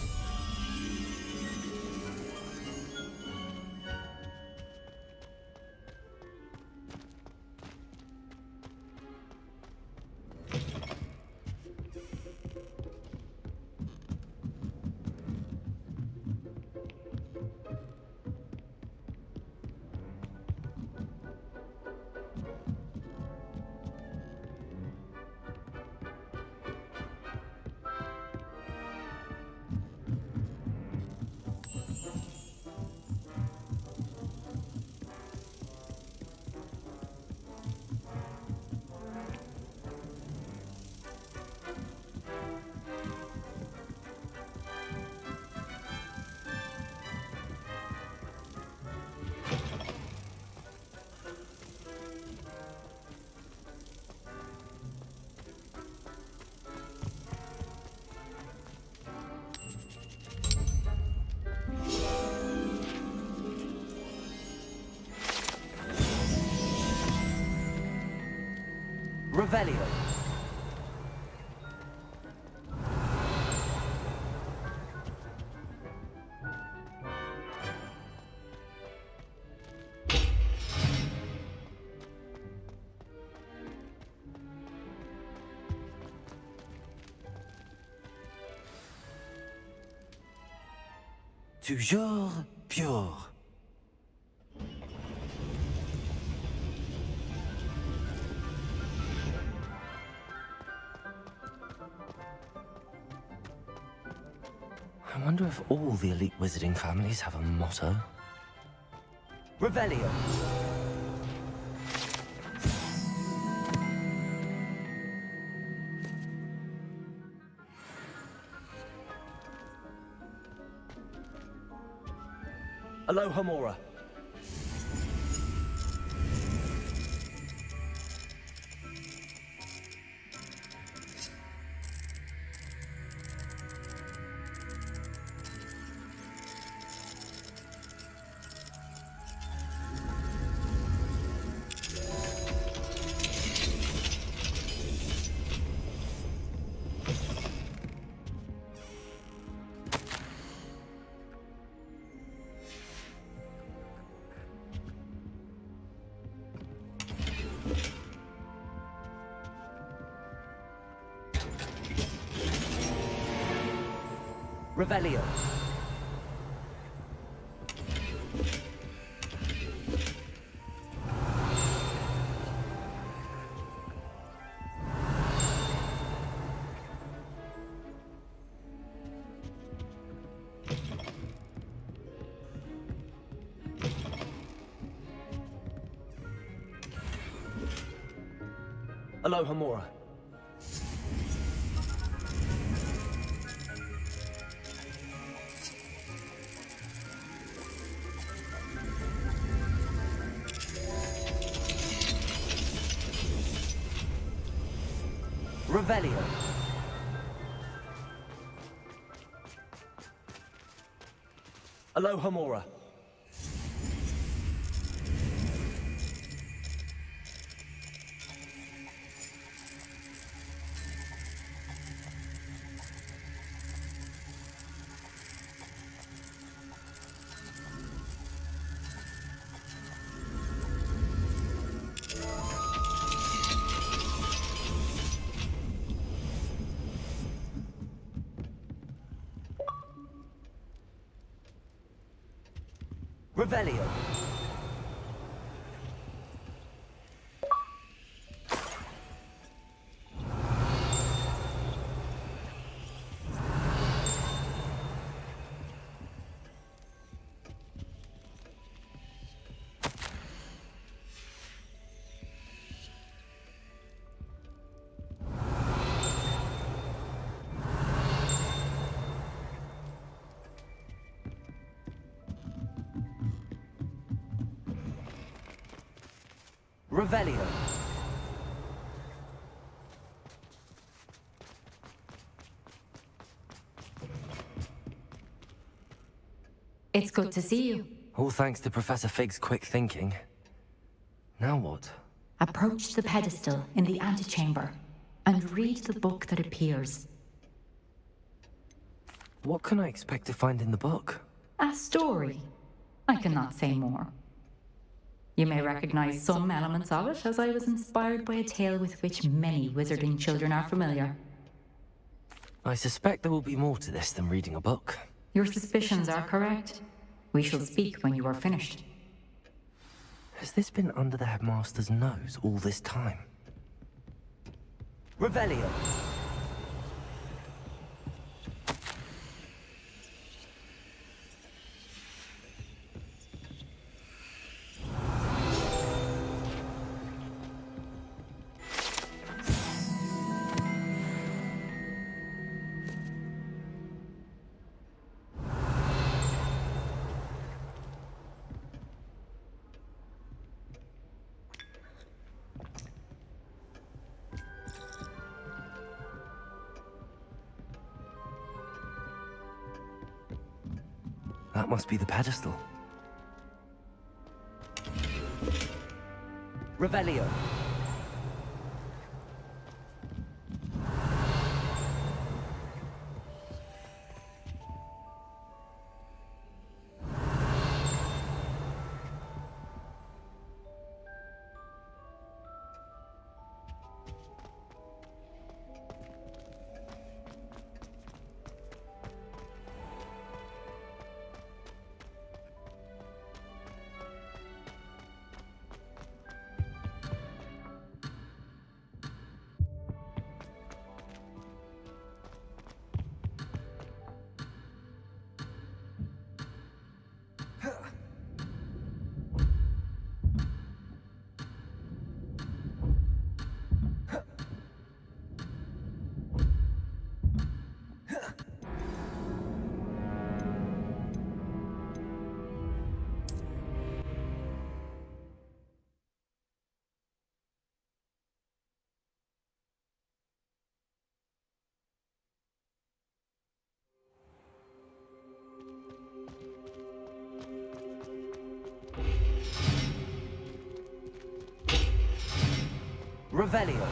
Speaker 3: Revelio. Toujours pure. I wonder if all the elite wizarding families have a motto. Revelio. Alohomora. Revelio. Alohomora. Revelio. Alohomora. Revelio. Revelio.
Speaker 11: It's good to see you.
Speaker 3: All thanks to Professor Fig's quick thinking. Now what?
Speaker 11: Approach the pedestal in the antechamber and read the book that appears.
Speaker 3: What can I expect to find in the book?
Speaker 11: A story. I cannot say more. You may recognize some elements of it, as I was inspired by a tale with which many wizarding children are familiar.
Speaker 3: I suspect there will be more to this than reading a book.
Speaker 11: Your suspicions are correct. We shall speak when you are finished.
Speaker 3: Has this been under the headmaster's nose all this time?
Speaker 7: Revelio.
Speaker 3: That must be the pedestal.
Speaker 7: Revelio. Revelio.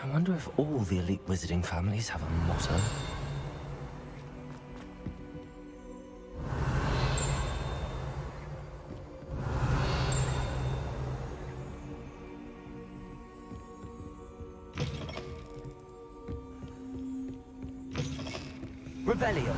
Speaker 3: I wonder if all the elite wizarding families have a motto.
Speaker 7: Revelio.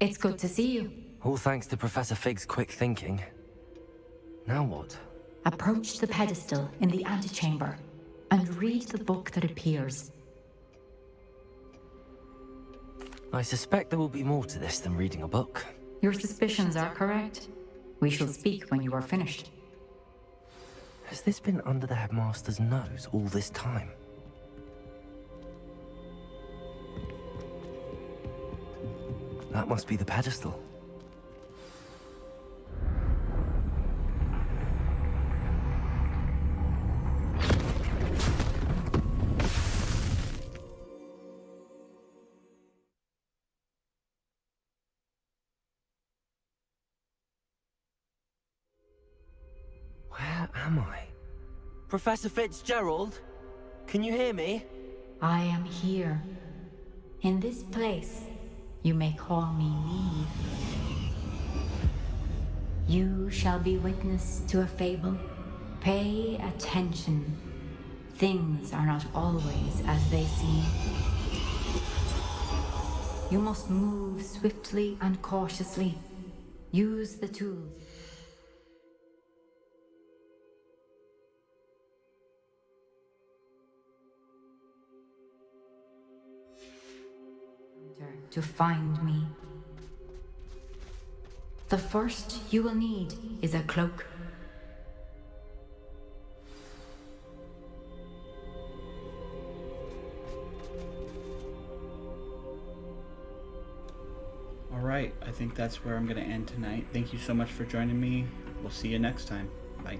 Speaker 11: It's good to see you.
Speaker 3: All thanks to Professor Fig's quick thinking. Now what?
Speaker 11: Approach the pedestal in the antechamber and read the book that appears.
Speaker 3: I suspect there will be more to this than reading a book.
Speaker 11: Your suspicions are correct. We shall speak when you are finished.
Speaker 3: Has this been under the headmaster's nose all this time? That must be the pedestal. Where am I? Professor Fitzgerald? Can you hear me?
Speaker 11: I am here. In this place, you may call me Neve. You shall be witness to a fable. Pay attention. Things are not always as they seem. You must move swiftly and cautiously. Use the tools. To find me. The first you will need is a cloak.
Speaker 7: Alright, I think that's where I'm going to end tonight. Thank you so much for joining me. We'll see you next time. Bye.